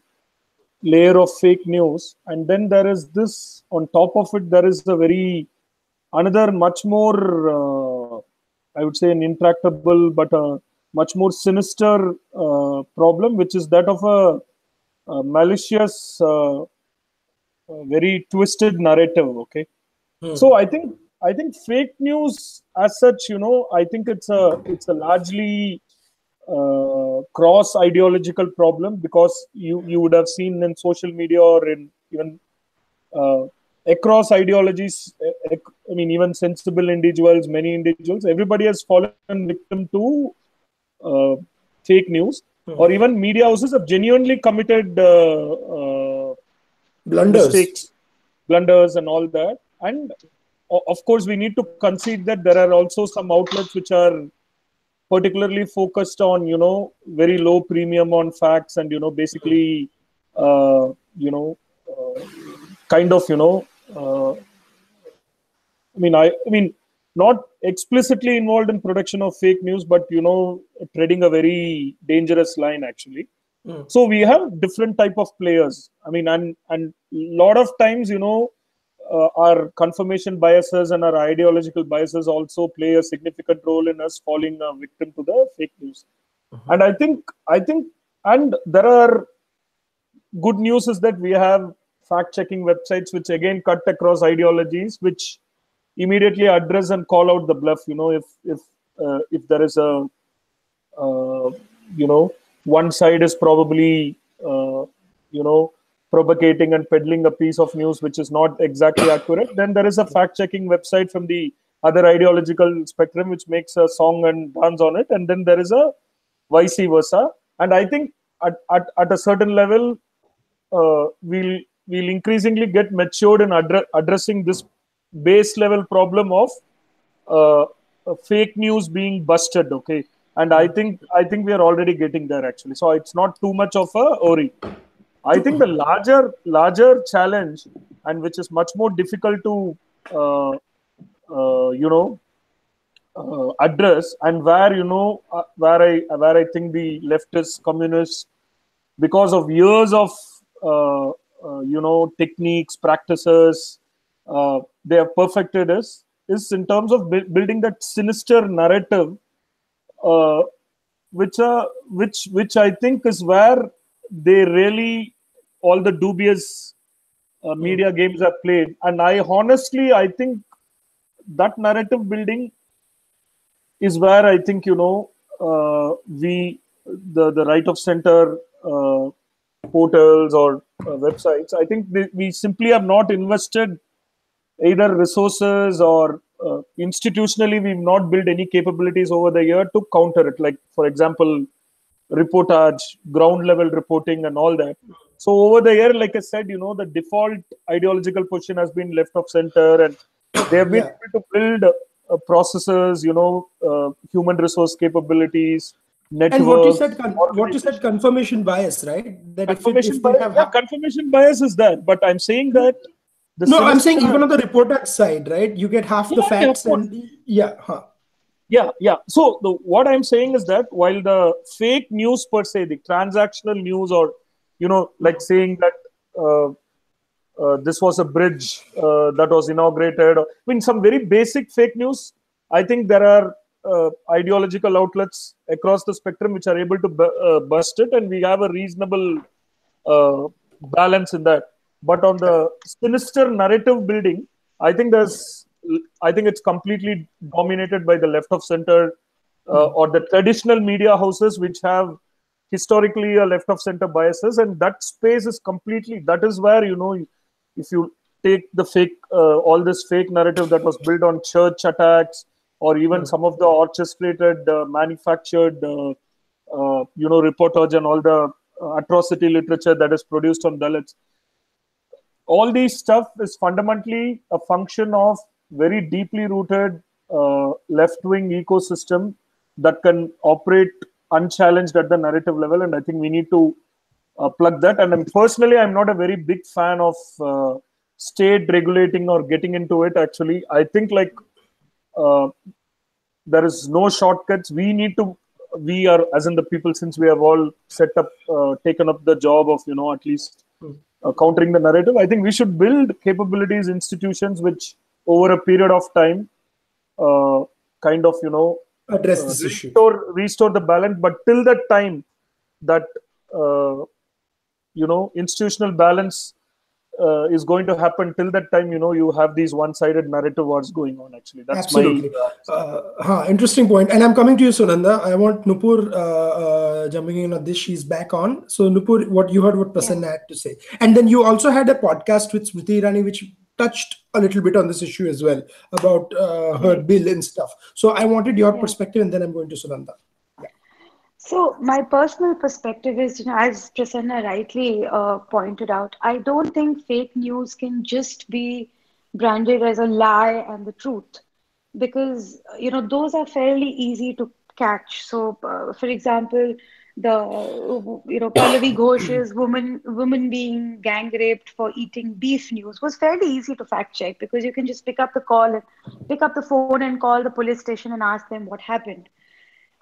layer of fake news, and then there is this on top of it. There is another much more I would say an intractable but a much more sinister problem, which is that of a malicious, very twisted narrative. Okay. So I think fake news as such, I think it's a largely cross ideological problem, because you would have seen in social media or in even across ideologies, I mean, even sensible individuals, many individuals, everybody has fallen victim to fake news, or even media houses have genuinely committed mistakes, blunders and all that. And of course, we need to concede that there are also some outlets which are particularly focused on, very low premium on facts and, basically, kind of, I mean, not explicitly involved in production of fake news, but, treading a very dangerous line, actually. So we have different type of players. I mean, and a lot of times, our confirmation biases and our ideological biases also play a significant role in us falling a victim to the fake news. And I think, and there are good news is that we have fact-checking websites which again cut across ideologies, which immediately address and call out the bluff. If there is a one side is probably uh, you know, propagating and peddling a piece of news which is not exactly accurate, then there is a fact-checking website from the other ideological spectrum which makes a song and dance on it, and then there is a vice versa. And I think at a certain level, we'll increasingly get matured in addressing this base level problem of uh, fake news being busted. Okay, and I think we are already getting there actually. So it's not too much of a worry. I think the larger challenge, and which is much more difficult to uh, uh, you know address, and where where I think the leftist communists, because of years of techniques, practices, they have perfected is in terms of building that sinister narrative, uh, which I think is where they really, all the dubious media games are played. And I think that narrative building is where I think we the right of center portals or websites. I think we simply have not invested either resources or institutionally we've not built any capabilities over the year to counter it. Like for example, reportage, ground level reporting, and all that. So over the year, like I said, the default ideological position has been left of center, and they have been able to build processes, human resource capabilities, And networks. what you said, confirmation bias, right? That Confirmation if we bias, have yeah, confirmation bias is there, but I'm saying that the no, I'm saying sinister, even on the reporter side, right? You get half the yeah, of facts, course. and Yeah. So what I'm saying is that while the fake news per se, the transactional news, or like saying that this was a bridge that was inaugurated, I mean, some very basic fake news. I think there are ideological outlets across the spectrum which are able to bust it, and we have a reasonable balance in that. But on the sinister narrative building, I think it's completely dominated by the left of center or the traditional media houses which have historically a left of center biases, and that space is completely, that is where if you take the fake all this fake narrative that was built on church attacks, or even some of the orchestrated manufactured reportage and all the atrocity literature that is produced on Dalits, all these stuff is fundamentally a function of very deeply rooted left-wing ecosystem that can operate unchallenged at the narrative level. And I think we need to plug that. And I'm not a very big fan of state regulating or getting into it. Actually, I think uh, there is no shortcuts. We are, as in the people, since we have all taken up the job of at least countering the narrative, I think we should build capabilities, institutions which over a period of time kind of address this issue, restore the balance. But till that time, that institutional balance is going to happen, till that time you have these one-sided narrative wars going on. Actually, that's absolutely my interesting point. And I'm coming to you, Sunanda. I want Nupur jumping in on this. She's back on. So Nupur, what you heard what Prasanna had to say, and then you also had a podcast with Smriti Irani which touched a little bit on this issue as well, about her bill and stuff. So I wanted your perspective, and then I'm going to Sunanda. So my personal perspective is, as Prasanna rightly pointed out, I don't think fake news can just be branded as a lie and the truth, because those are fairly easy to catch. So, for example, Pallavi Ghosh's woman being gang raped for eating beef news was fairly easy to fact check, because you can just pick up the phone and call the police station and ask them what happened.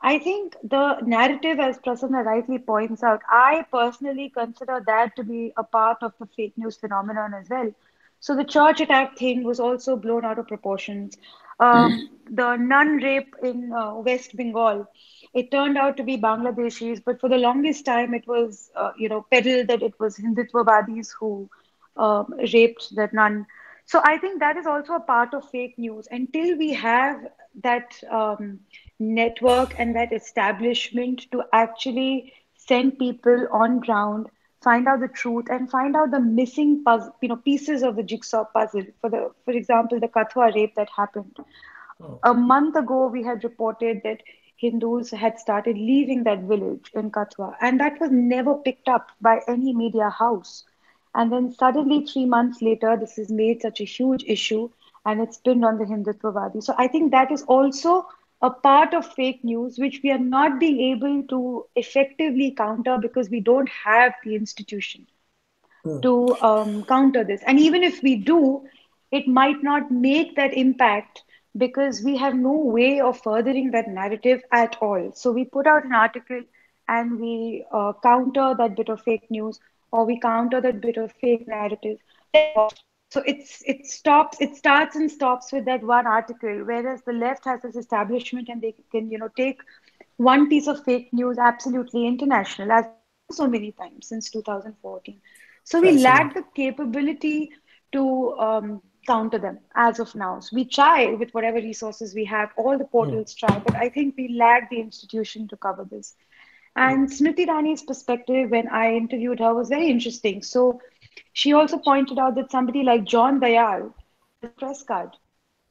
I think the narrative, as Prasanna rightly points out, I personally consider that to be a part of the fake news phenomenon as well. So the church attack thing was also blown out of proportions. The nun rape in West Bengal, it turned out to be Bangladeshis, but for the longest time it was, peddled that it was Hindutva who raped that nun. So I think that is also a part of fake news. Until we have that network and that establishment to actually send people on ground find out the truth, and find out the missing puzzle, pieces of the jigsaw puzzle. For example, the Kathua rape that happened. A month ago, we had reported that Hindus had started leaving that village in Kathua, and that was never picked up by any media house. And then suddenly, 3 months later, this is made such a huge issue, and it's pinned on the Hindutvavadi. So I think that is also a part of fake news, which we are not being able to effectively counter because we don't have the institution to counter this. And even if we do, it might not make that impact because we have no way of furthering that narrative at all. So we put out an article and we counter that bit of fake news, or we counter that bit of fake narrative. So it starts and stops with that one article, whereas the left has this establishment and they can, take one piece of fake news absolutely international, as so many times since 2014. So we lack the capability to counter them as of now. So we try with whatever resources we have, all the portals try, but I think we lack the institution to cover this. And Smriti Rani's perspective when I interviewed her was very interesting. So she also pointed out that somebody like John Dayal has a press card.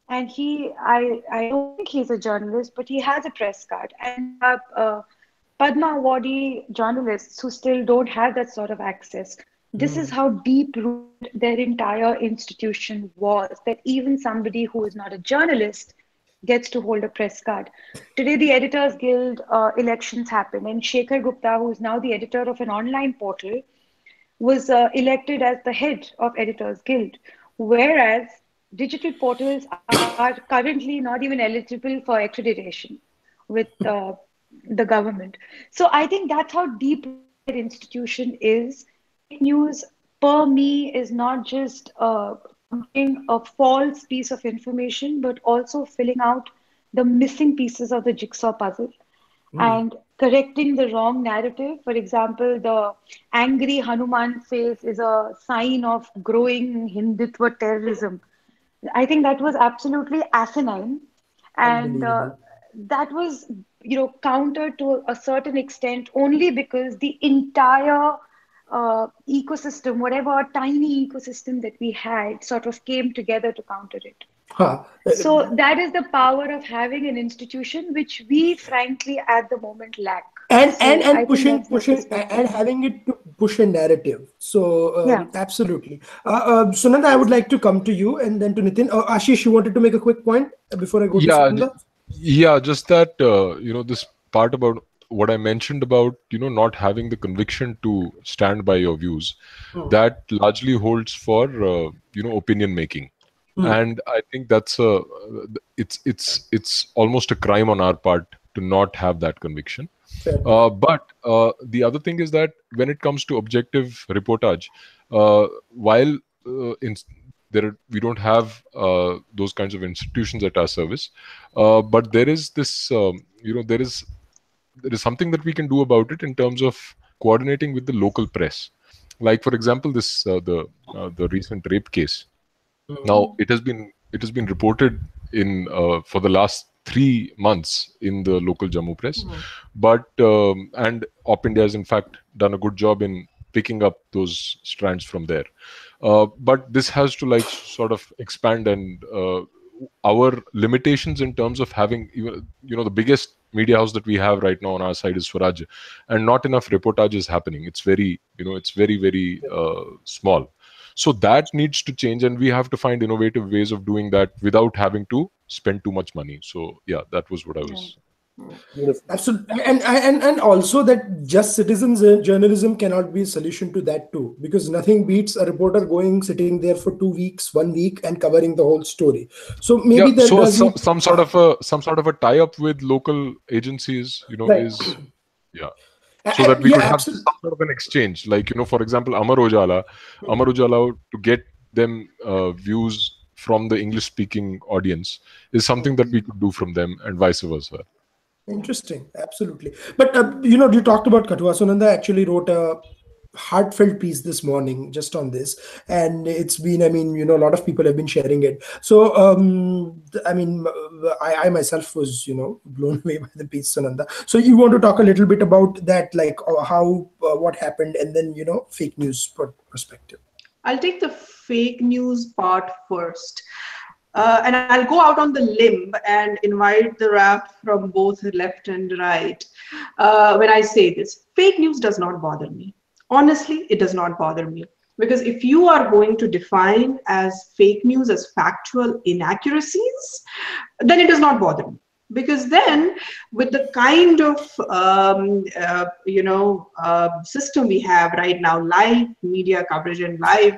And I don't think he's a journalist, but he has a press card. And Padma Awardee journalists who still don't have that sort of access. This is how deep-rooted their entire institution was, that even somebody who is not a journalist gets to hold a press card. Today, the Editors Guild elections happened, and Shekhar Gupta, who is now the editor of an online portal, was elected as the head of Editors Guild, whereas digital portals are currently not even eligible for accreditation with the government. So I think that's how deep that institution is. Fake news, per me, is not just something, a false piece of information, but also filling out the missing pieces of the jigsaw puzzle and correcting the wrong narrative. For example, the angry Hanuman face is a sign of growing Hindutva terrorism. I think that was absolutely asinine. And that was, countered to a certain extent only because the entire ecosystem, whatever tiny ecosystem that we had, sort of came together to counter it. So that is the power of having an institution which we frankly at the moment lack. And pushing and having it to push a narrative. So absolutely. Sunanda, I would like to come to you and then to Nithin. Ashish, you wanted to make a quick point before I go to Sunanda? Yeah, just that this part about what I mentioned about not having the conviction to stand by your views, that largely holds for opinion making. And I think that's it's almost a crime on our part to not have that conviction. But the other thing is that when it comes to objective reportage, while we don't have those kinds of institutions at our service, but there is this there is something that we can do about it in terms of coordinating with the local press. Like, for example, this the recent rape case. Now it has been reported in for the last 3 months in the local Jammu press, but and OpIndia has in fact done a good job in picking up those strands from there. But this has to sort of expand, and our limitations in terms of having the biggest media house that we have right now on our side is Swarajya, and not enough reportage is happening. It's very very small. So that needs to change, and we have to find innovative ways of doing that without having to spend too much money. So yeah, that was what I was. Absolutely, and also that just citizens journalism cannot be a solution to that too, because nothing beats a reporter sitting there for 2 weeks, 1 week, and covering the whole story. So maybe some sort of a tie-up with local agencies, is so that we could have some sort of an exchange. Like, for example, Amar Ujala, to get them views from the English-speaking audience is something that we could do from them, and vice versa. Interesting, absolutely. But you talked about Kathua. Sunanda actually wrote a heartfelt piece this morning just on this, and it's been, a lot of people have been sharing it. So I myself was, blown away by the piece, Sunanda. So you want to talk a little bit about that, like how, what happened, and then, fake news perspective. I'll take the fake news part first. And I'll go out on the limb and invite the rap from both left and right. When I say this, fake news does not bother me. Honestly, it does not bother me. Because if you are going to define as fake news as factual inaccuracies, then it does not bother me. Because then, with the kind of system we have right now, live media coverage and live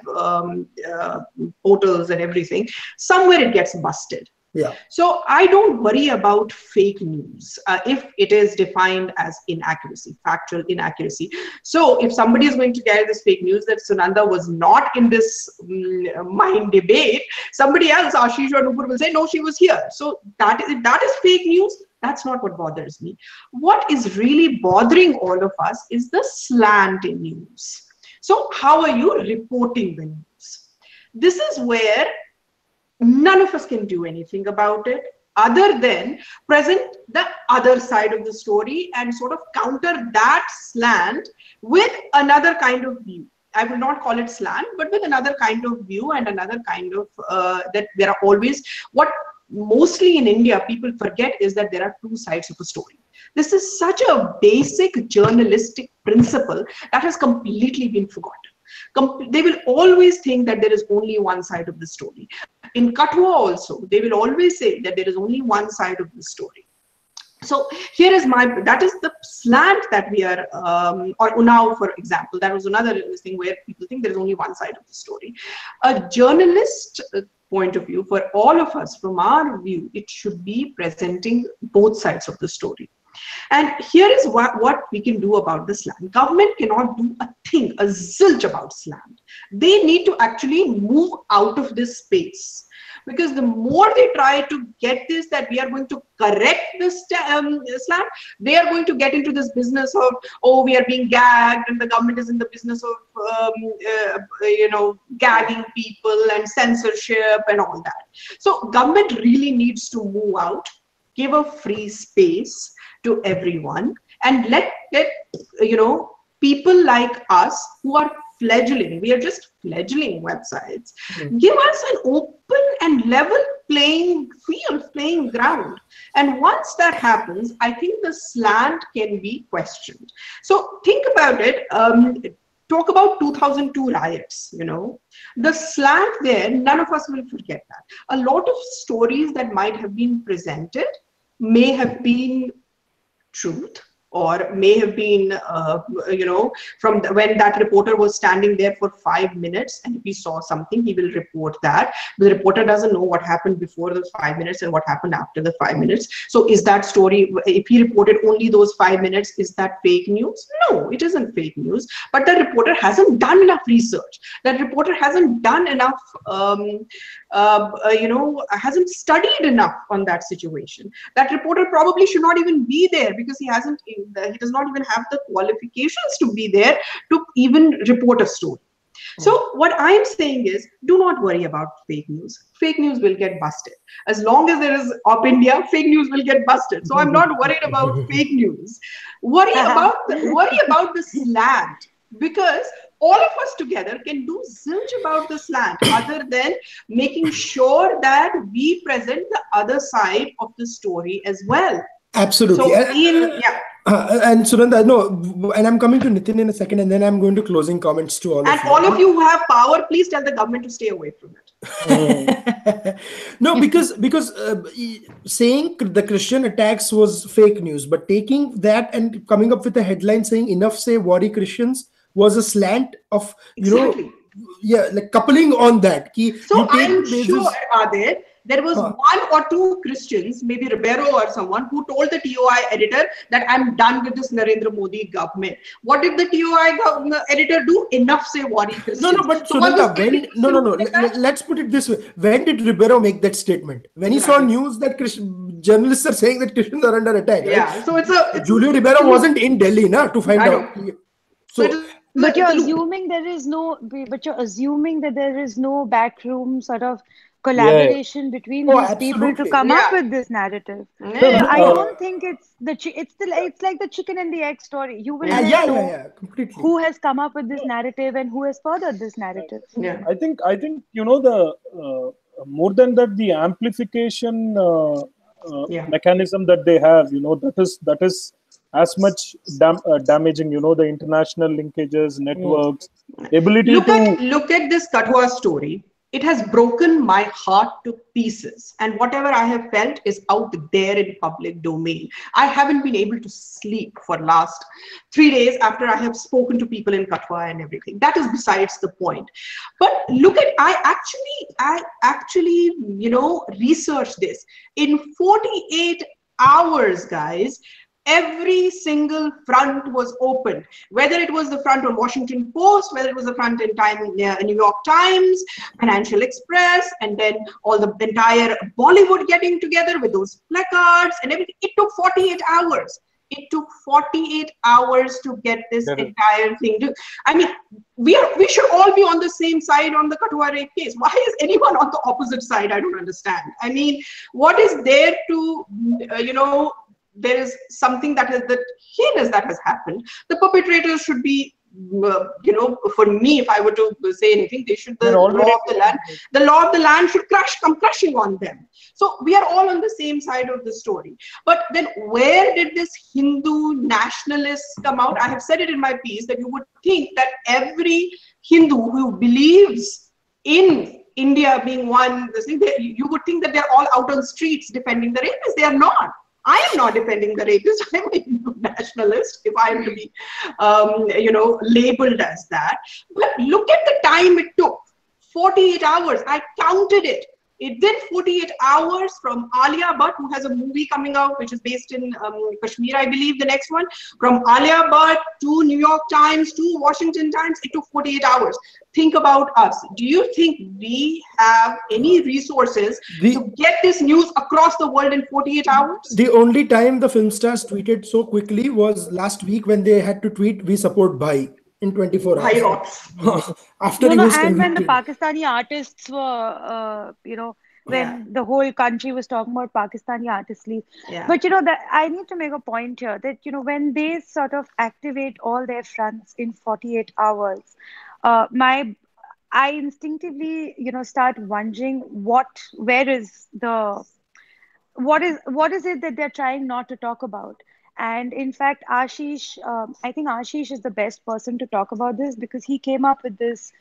portals and everything, somewhere it gets busted. Yeah. So I don't worry about fake news if it is defined as inaccuracy, factual inaccuracy. So if somebody is going to carry this fake news that Sunanda was not in this mind debate, somebody else, Ashish or Nupur, will say, no, she was here. So that is fake news. That's not what bothers me. What is really bothering all of us is the slant in news. So how are you reporting the news? This is where none of us can do anything about it other than present the other side of the story and sort of counter that slant with another kind of view. I will not call it slant, but with another kind of view and another kind of that there are always, what mostly in India people forget is that there are two sides of a story. This is such a basic journalistic principle that has completely been forgotten. They will always think that there is only one side of the story. In Kathua also, they will always say that there is only one side of the story. So here is that is the slant that we are, or Unnao, for example, that was another thing where people think there is only one side of the story. A journalist point of view, for all of us, from our view, it should be presenting both sides of the story. And here is what we can do about the slant. Government cannot do a thing, a zilch about slant. They need to actually move out of this space. Because the more they try to get this, that we are going to correct this slant, they are going to get into this business of, oh, we are being gagged, and the government is in the business of, gagging people and censorship and all that. So government really needs to move out, give a free space to everyone, and let people like us who are fledgling, we are just fledgling websites, give us an open and level playing field, playing ground. And once that happens, I think the slant can be questioned. So think about it. Talk about 2002 riots, the slant there, none of us will forget that. A lot of stories that might have been presented may have been truth, or may have been, from when that reporter was standing there for 5 minutes, and if he saw something, he will report that. The reporter doesn't know what happened before those 5 minutes and what happened after the 5 minutes. So is that story, if he reported only those 5 minutes, is that fake news? No, it isn't fake news. But the reporter hasn't done enough research. That reporter hasn't done enough, hasn't studied enough on that situation. That reporter probably should not even be there, because he does not even have the qualifications to be there to even report a story. So what I'm saying is, do not worry about fake news. Fake news will get busted. As long as there is OpIndia, fake news will get busted. So I'm not worried about fake news. Worry about the slant, because all of us together can do zilch about the slant, other than making sure that we present the other side of the story as well. Absolutely. So and Sunanda, no, and I'm coming to Nithin in a second, and then I'm going to closing comments to all of you. And all of you who have power, please tell the government to stay away from it. No, because saying the Christian attacks was fake news, but taking that and coming up with a headline saying enough say worry Christians was a slant of, Exactly. like coupling on that. So I'm sure, Aadit, there was one or two Christians, maybe Ribeiro or someone, who told the TOI editor that I'm done with this Narendra Modi government. What did the TOI editor do? Enough say worry Christians. No, but Sunanda, let's put it this way. When did Ribeiro make that statement? When he saw news that journalists are saying that Christians are under attack. Right? Yeah, so Julio Ribeiro wasn't in Delhi to find out. But you're assuming there is no. But you're assuming that there is no backroom sort of collaboration between these people to absolutely. come up Yeah. with this narrative. So Yeah. I don't think it's like the chicken and the egg story. You will Yeah. never know Completely. who has come up with this narrative and who has furthered this narrative. Yeah. I think the more than that, the amplification Yeah. mechanism that they have, that is as much damaging. The international linkages, networks, ability to. Look at this Kathua story. It has broken my heart to pieces, and whatever I have felt is out there in public domain. I haven't been able to sleep for last 3 days after I have spoken to people in Kathua and everything. That is besides the point. But look at, I actually researched this in 48 hours, guys. Every single front was opened, whether it was the front on Washington Post, whether it was the front in New York Times, Financial Express, and then all the entire Bollywood getting together with those placards and everything. It took 48 hours. It took 48 hours to get this entire thing to. I mean, we should all be on the same side on the Kathua rape case. Why is anyone on the opposite side? I don't understand. I mean, what is there to, there is something that heinous that has happened. The perpetrators should be, for me, if I were to say anything, the law of the land should come crushing on them. So we are all on the same side of the story. But then where did this Hindu nationalists come out? I have said it in my piece that you would think that every Hindu who believes in India being one, you would think that they're all out on streets defending the rapists. They are not. I am not defending the rapist. I'm a Hindu nationalist, if I am to be, labeled as that. But look at the time it took. 48 hours. I counted it. It did 48 hours from Alia Bhatt, who has a movie coming out, which is based in Kashmir, I believe, the next one. From Alia Bhatt to New York Times to Washington Times, it took 48 hours. Think about us. Do you think we have any resources to get this news across the world in 48 hours? The only time the film stars tweeted so quickly was last week when they had to tweet, "We support Bhai," in 24 hours. After he was and convicted. when the Pakistani artists were, when the whole country was talking about Pakistani artists leave. Yeah. But, that I need to make a point here that, when they sort of activate all their fronts in 48 hours, I instinctively, start wondering what is it that they're trying not to talk about? And in fact, Ashish, I think Ashish is the best person to talk about this because he came up with this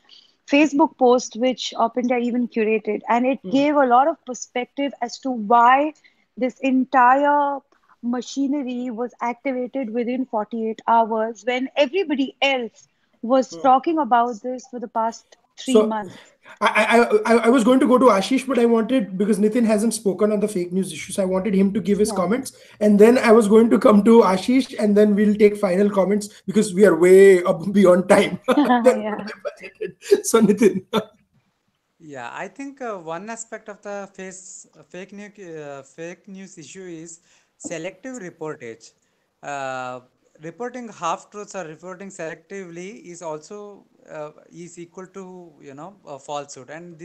Facebook post, which OpIndia even curated, and it gave a lot of perspective as to why this entire machinery was activated within 48 hours when everybody else was talking about this for the past 3 months. I was going to go to Ashish, but I wanted, because Nithin hasn't spoken on the fake news issues, I wanted him to give his comments, and then I was going to come to Ashish, and then we'll take final comments because we are way up beyond time. So Nithin. Yeah, I think one aspect of the fake news issue is selective reportage. Uh, Reporting half truths or reporting selectively is also is equal to a falsehood, and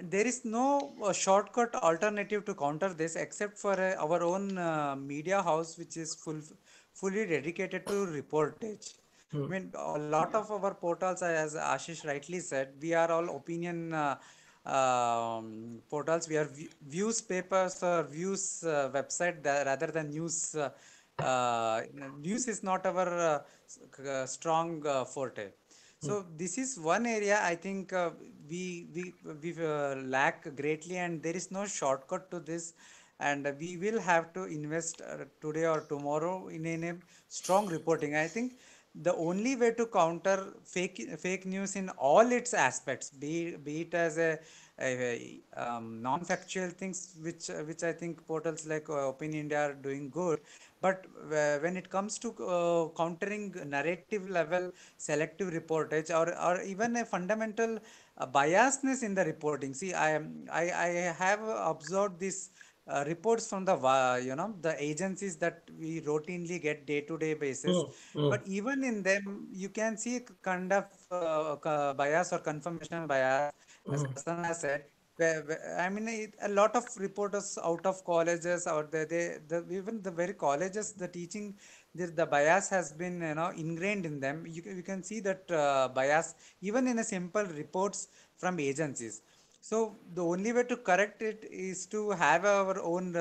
there is no shortcut alternative to counter this except for our own media house, which is fully dedicated to reportage. I mean, a lot of our portals, as Ashish rightly said, we are all opinion portals. We are views papers or views website rather than news. News is not our strong forte. So this is one area I think we lack greatly, and there is no shortcut to this, and we will have to invest today or tomorrow in a strong reporting. I think the only way to counter fake news in all its aspects, be it as a non-factual things, which I think portals like OpIndia are doing good, but when it comes to countering narrative level selective reportage, or even a fundamental biasness in the reporting. See, I have observed this reports from the agencies that we routinely get day to day basis, but even in them you can see kind of bias or confirmational bias, as Prasanna said. I mean, a lot of reporters out of colleges out there, even the very colleges, the teaching, the bias has been, ingrained in them. You can see that bias even in a simple reports from agencies. So the only way to correct it is to have our own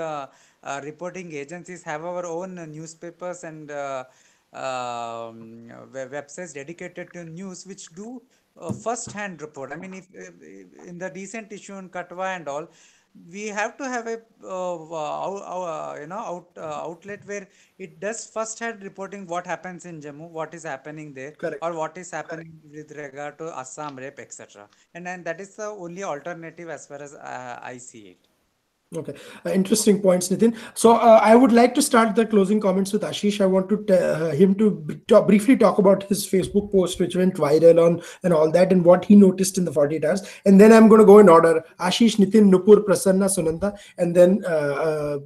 reporting agencies, have our own newspapers and websites dedicated to news, which do first-hand report. I mean, if in the recent issue in Katwa and all, we have to have a outlet where it does first-hand reporting what happens in Jammu, what is happening there, or Correct. what is happening with regard to Assam rape, etc. And that is the only alternative as far as I see it. Okay, interesting points, Nitin. So I would like to start the closing comments with Ashish. I want to him to briefly talk about his Facebook post, which went viral on and all that, and what he noticed in the 48 hours. And then I'm going to go in order: Ashish, Nitin, Nupur, Prasanna, Sunanda, and then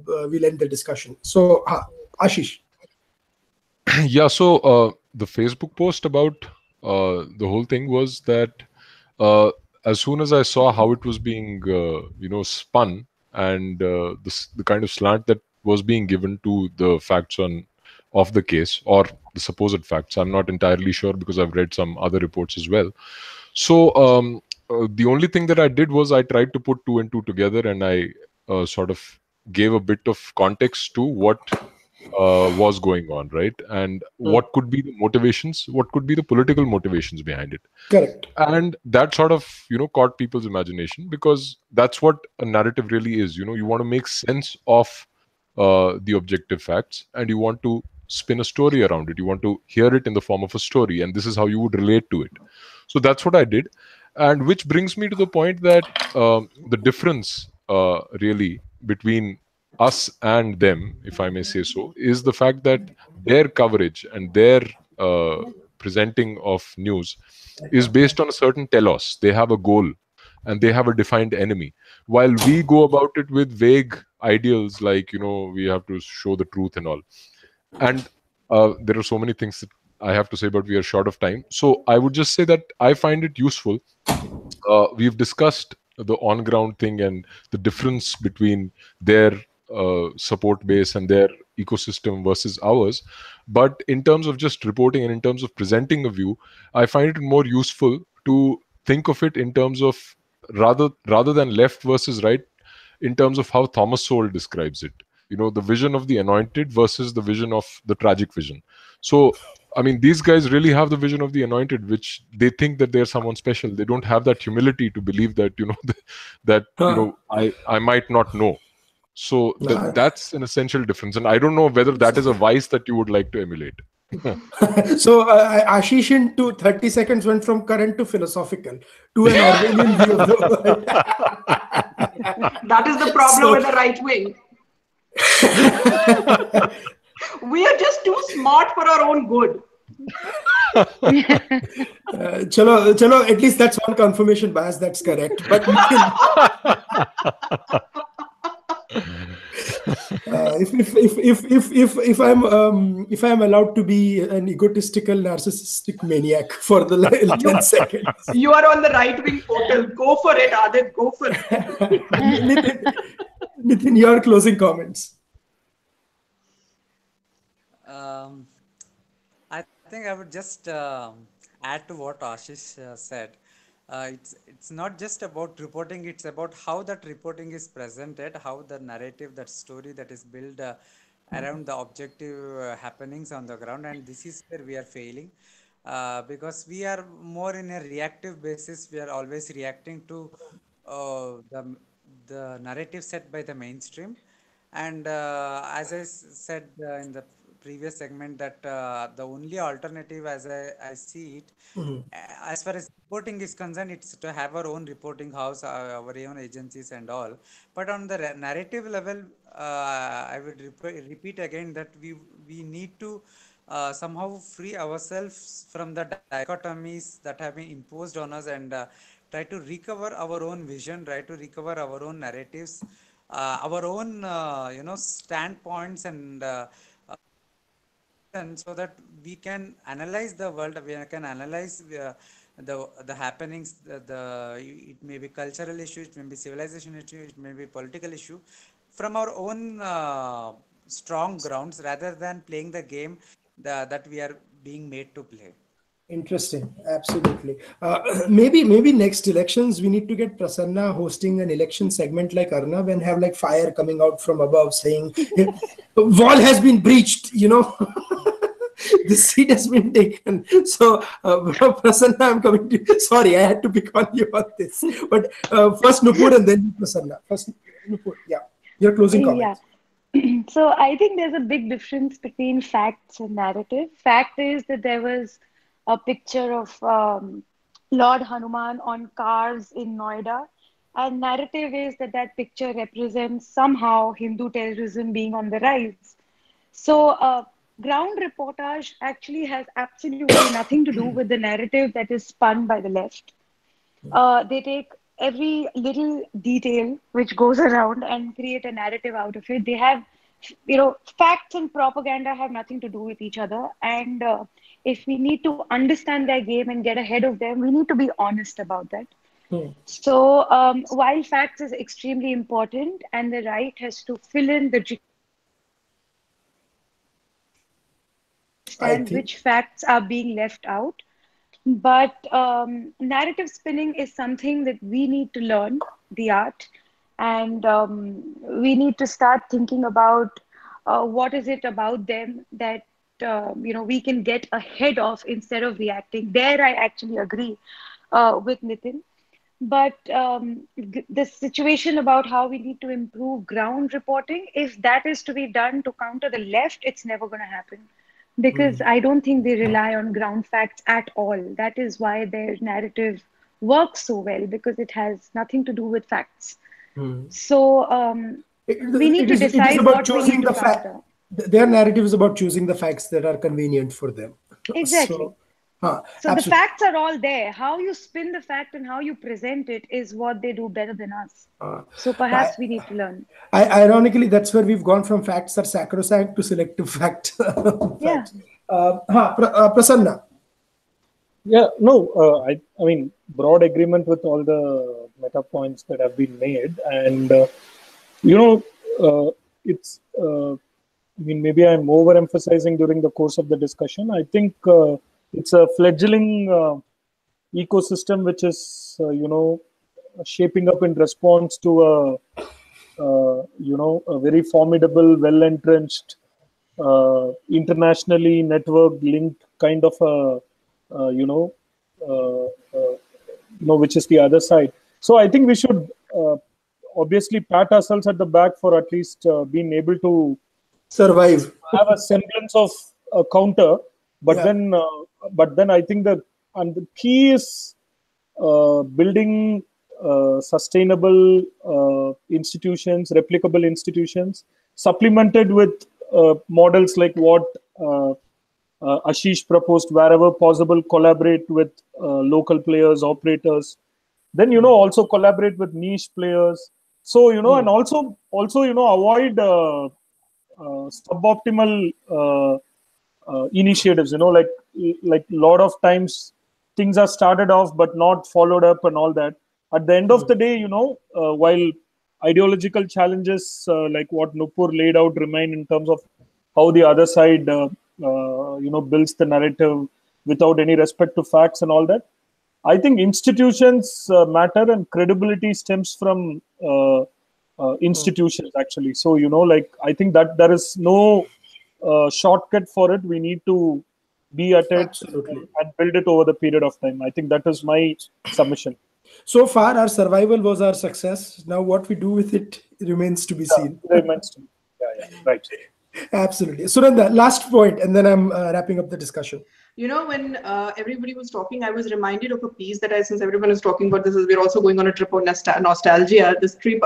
we'll end the discussion. So, Ashish. Yeah, so the Facebook post about the whole thing was that uh, as soon as I saw how it was being, spun, and the kind of slant that was being given to the facts on of the case, or the supposed facts, I'm not entirely sure because I've read some other reports as well. So the only thing that I did was I tried to put two and two together, and I sort of gave a bit of context to what was going on, right? And what could be the motivations, what could be the political motivations behind it. Correct. And that sort of, caught people's imagination, because that's what a narrative really is. You want to make sense of the objective facts, and you want to spin a story around it. You want to hear it in the form of a story, and this is how you would relate to it. So that's what I did. And which brings me to the point that the difference really between us and them, if I may say so, is the fact that their coverage and their presenting of news is based on a certain telos. They have a goal and they have a defined enemy. While we go about it with vague ideals like, we have to show the truth and all. And there are so many things that I have to say, but we are short of time. So I would just say that I find it useful. We've discussed the on ground thing and the difference between their support base and their ecosystem versus ours. But in terms of just reporting and in terms of presenting a view, I find it more useful to think of it in terms of rather than left versus right, in terms of how Thomas Sowell describes it. The vision of the anointed versus the vision of the tragic vision. So I mean, these guys really have the vision of the anointed, which they think that they're someone special. They don't have that humility to believe that, that, I might not know. So that's an essential difference. And I don't know whether that is a vice that you would like to emulate. So Ashish in 30 seconds went from current to philosophical to an Orwellian view of the world. That is the problem with the right wing. We are just too smart for our own good. Chalo, at least that's one confirmation bias. That's correct. But if I'm allowed to be an egotistical narcissistic maniac for the 10 seconds, you are on the right wing portal. Go for it, Aadit. Go for it. Nithin, your closing comments. I think I would just add to what Ashish said. It's not just about reporting; it's about how that reporting is presented, how the narrative, that story that is built around the objective happenings on the ground, and this is where we are failing, because we are more in a reactive basis. We are always reacting to the narrative set by the mainstream, and as I said in the previous segment, that the only alternative, as I see it, as far as reporting is concerned, it's to have our own reporting house, our own agencies and all. But on the narrative level, I would repeat again that we need to somehow free ourselves from the dichotomies that have been imposed on us, and try to recover our own vision, try to recover our own narratives, our own standpoints, and so that we can analyze the world, we can analyze the happenings, it may be cultural issue, it may be civilization issue, it may be political issue, from our own strong grounds, rather than playing the game that we are being made to play. Interesting, absolutely. Maybe next elections we need to get Prasanna hosting an election segment like Arnav and have like fire coming out from above saying, "Wall has been breached," this seat has been taken. So, Prasanna, I'm coming to you. Sorry, I had to pick on you on this. But first Nupur and then Prasanna. First Nupur, yeah. Your closing comments. Yeah. So I think there's a big difference between facts and narrative. Fact is that there was a picture of Lord Hanuman on cars in Noida. And narrative is that that picture represents somehow Hindu terrorism being on the rise. So ground reportage actually has absolutely nothing to do with the narrative that is spun by the left. They take every little detail which goes around and create a narrative out of it. They have, facts and propaganda have nothing to do with each other. And if we need to understand their game and get ahead of them, we need to be honest about that. So while facts is extremely important and the right has to fill in the and which facts are being left out. But narrative spinning is something that we need to learn, the art, and we need to start thinking about what is it about them that we can get ahead of instead of reacting. There, I actually agree with Nithin. But the situation about how we need to improve ground reporting, if that is to be done to counter the left, it's never going to happen. Because I don't think they rely on ground facts at all. That is why their narrative works so well, because it has nothing to do with facts. So we need to decide what we need to counter. Their narrative is about choosing the facts that are convenient for them. Exactly. So the facts are all there. How you spin the fact and how you present it is what they do better than us. So perhaps we need to learn. Ironically, that's where we've gone from facts are sacrosanct to selective fact. Yeah. Prasanna. Yeah, no, I mean, broad agreement with all the meta points that have been made. And, it's, I mean, maybe I'm overemphasizing during the course of the discussion. I think it's a fledgling ecosystem which is, shaping up in response to a very formidable, well-entrenched, internationally networked, linked kind of a, which is the other side. So I think we should obviously pat ourselves at the back for at least being able to survive, have a semblance of a counter. But then I think that the key is building sustainable institutions, replicable institutions, supplemented with models like what Ashish proposed, wherever possible, collaborate with local players, operators. Then also collaborate with niche players. So and also avoid suboptimal initiatives. Like a lot of times things are started off but not followed up and all that. At the end of the day, while ideological challenges like what Nupur laid out remain in terms of how the other side builds the narrative without any respect to facts and all that. I think institutions matter, and credibility stems from institutions actually. So I think that there is no shortcut for it. We need to be at it and build it over the period of time. I think that is my submission. So far, our survival was our success. Now, what we do with it remains to be seen. Remains to be. Yeah, right. Absolutely. Sunanda, last point, and then I'm wrapping up the discussion. When everybody was talking, I was reminded of a piece that since everyone is talking about this, we're also going on a trip on nostalgia. This trip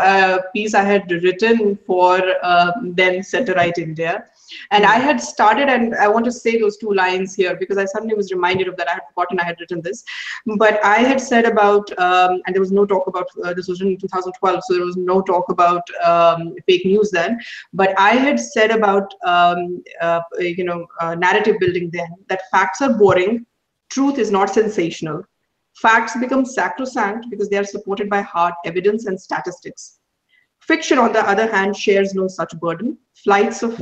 piece I had written for then Centerite India. And I had started, and I want to say those two lines here because I suddenly was reminded of that. I had forgotten I had written this. But I had said about, and there was no talk about, this was in 2012, so there was no talk about fake news then. But I had said about, narrative building then, that facts are boring, truth is not sensational. Facts become sacrosanct because they are supported by hard evidence and statistics. Fiction, on the other hand, shares no such burden. Flights of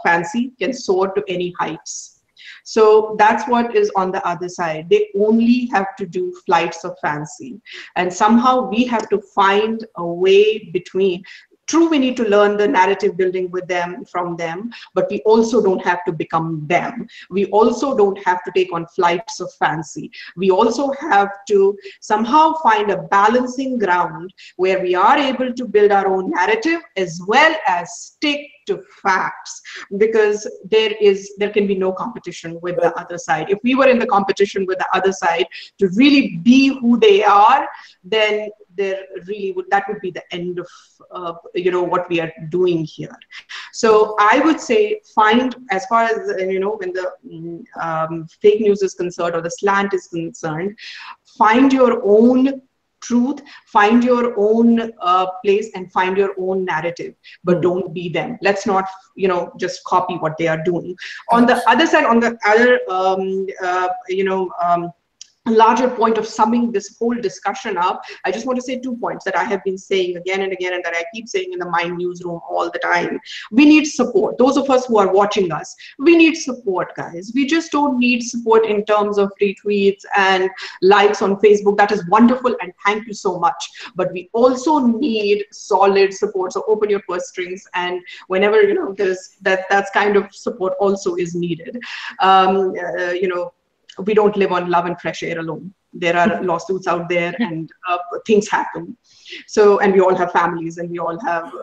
fancy can soar to any heights. So that's what is on the other side. They only have to do flights of fancy. And somehow we have to find a way between. True, we need to learn the narrative building with them, from them, but we also don't have to become them. We also don't have to take on flights of fancy. We also have to somehow find a balancing ground where we are able to build our own narrative as well as stick to facts, because there can be no competition with the other side. If we were in the competition with the other side to really be who they are, then that would be the end of what we are doing here. So I would say, find, as far as when the fake news is concerned or the slant is concerned, find your own truth, find your own place, and find your own narrative, but don't be them. Let's not just copy what they are doing. On the other side, on the other a larger point of summing this whole discussion up, I just want to say 2 points that I have been saying again and again, and that I keep saying in the Mind newsroom all the time. We need support. Those of us who are watching us, we need support, guys. We just don't need support in terms of retweets and likes on Facebook. That is wonderful, and thank you so much. But we also need solid support. So open your purse strings, and whenever there's that's kind of support also is needed. We don't live on love and fresh air alone. There are lawsuits out there, and things happen. So, and we all have families, and we all have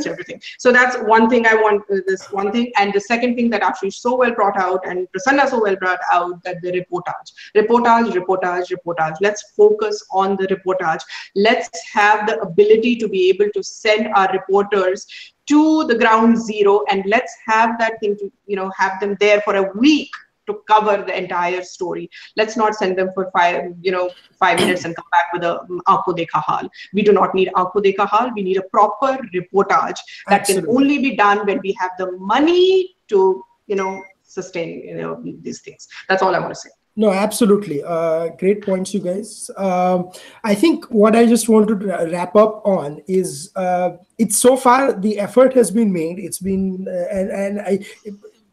everything. So that's one thing I want. This one thing, and the second thing that Ashish so well brought out, and Prasanna so well brought out, that the reportage. Let's focus on the reportage. Let's have the ability to be able to send our reporters to the ground zero, and let's have that thing to have them there for a week to cover the entire story. Let's not send them for 5 minutes and come back with a aankho dekha hal. We do not need aankho dekha hal. We need a proper reportage that can only be done when we have the money to sustain these things. That's all I want to say. No, absolutely. Great points, you guys. I think what I just want to wrap up on is it's so far the effort has been made. It's been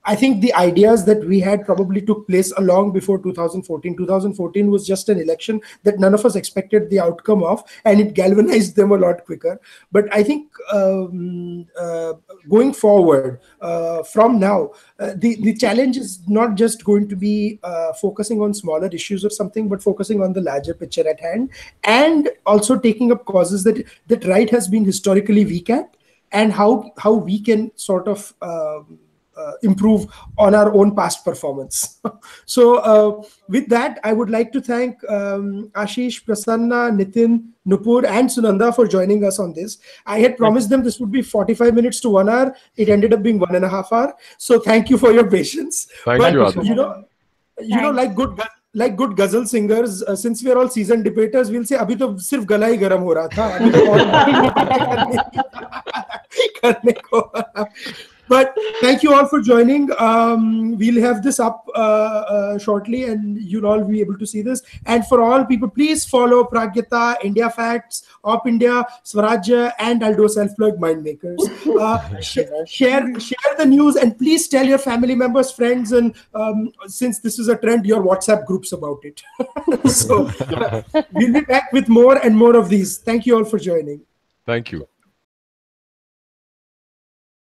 I think the ideas that we had probably took place long before 2014. 2014 was just an election that none of us expected the outcome of, and it galvanized them a lot quicker. But I think going forward, from now, the challenge is not just going to be focusing on smaller issues or something, but focusing on the larger picture at hand, and also taking up causes that right has been historically weak at, and how we can sort of improve on our own past performance. So with that, I would like to thank Ashish, Prasanna, Nithin, Nupur, and Sunanda for joining us on this. I had promised them this would be 45 minutes to 1 hour. It ended up being 1.5 hours. So thank you for your patience. Thank you, Aadit. Like good ghazal singers, since we are all seasoned debaters, we'll say abhi to sirf gala hi garam ho raha tha. Abhi to But thank you all for joining. We'll have this up shortly, and you'll all be able to see this. And for all people, please follow Pragyata, Indiafacts, OpIndia, Swarajya, and I'll do a self-plug, MyIndMakers. Share the news, and please tell your family members, friends, and since this is a trend, your WhatsApp groups about it. So we'll be back with more and more of these. Thank you all for joining. Thank you.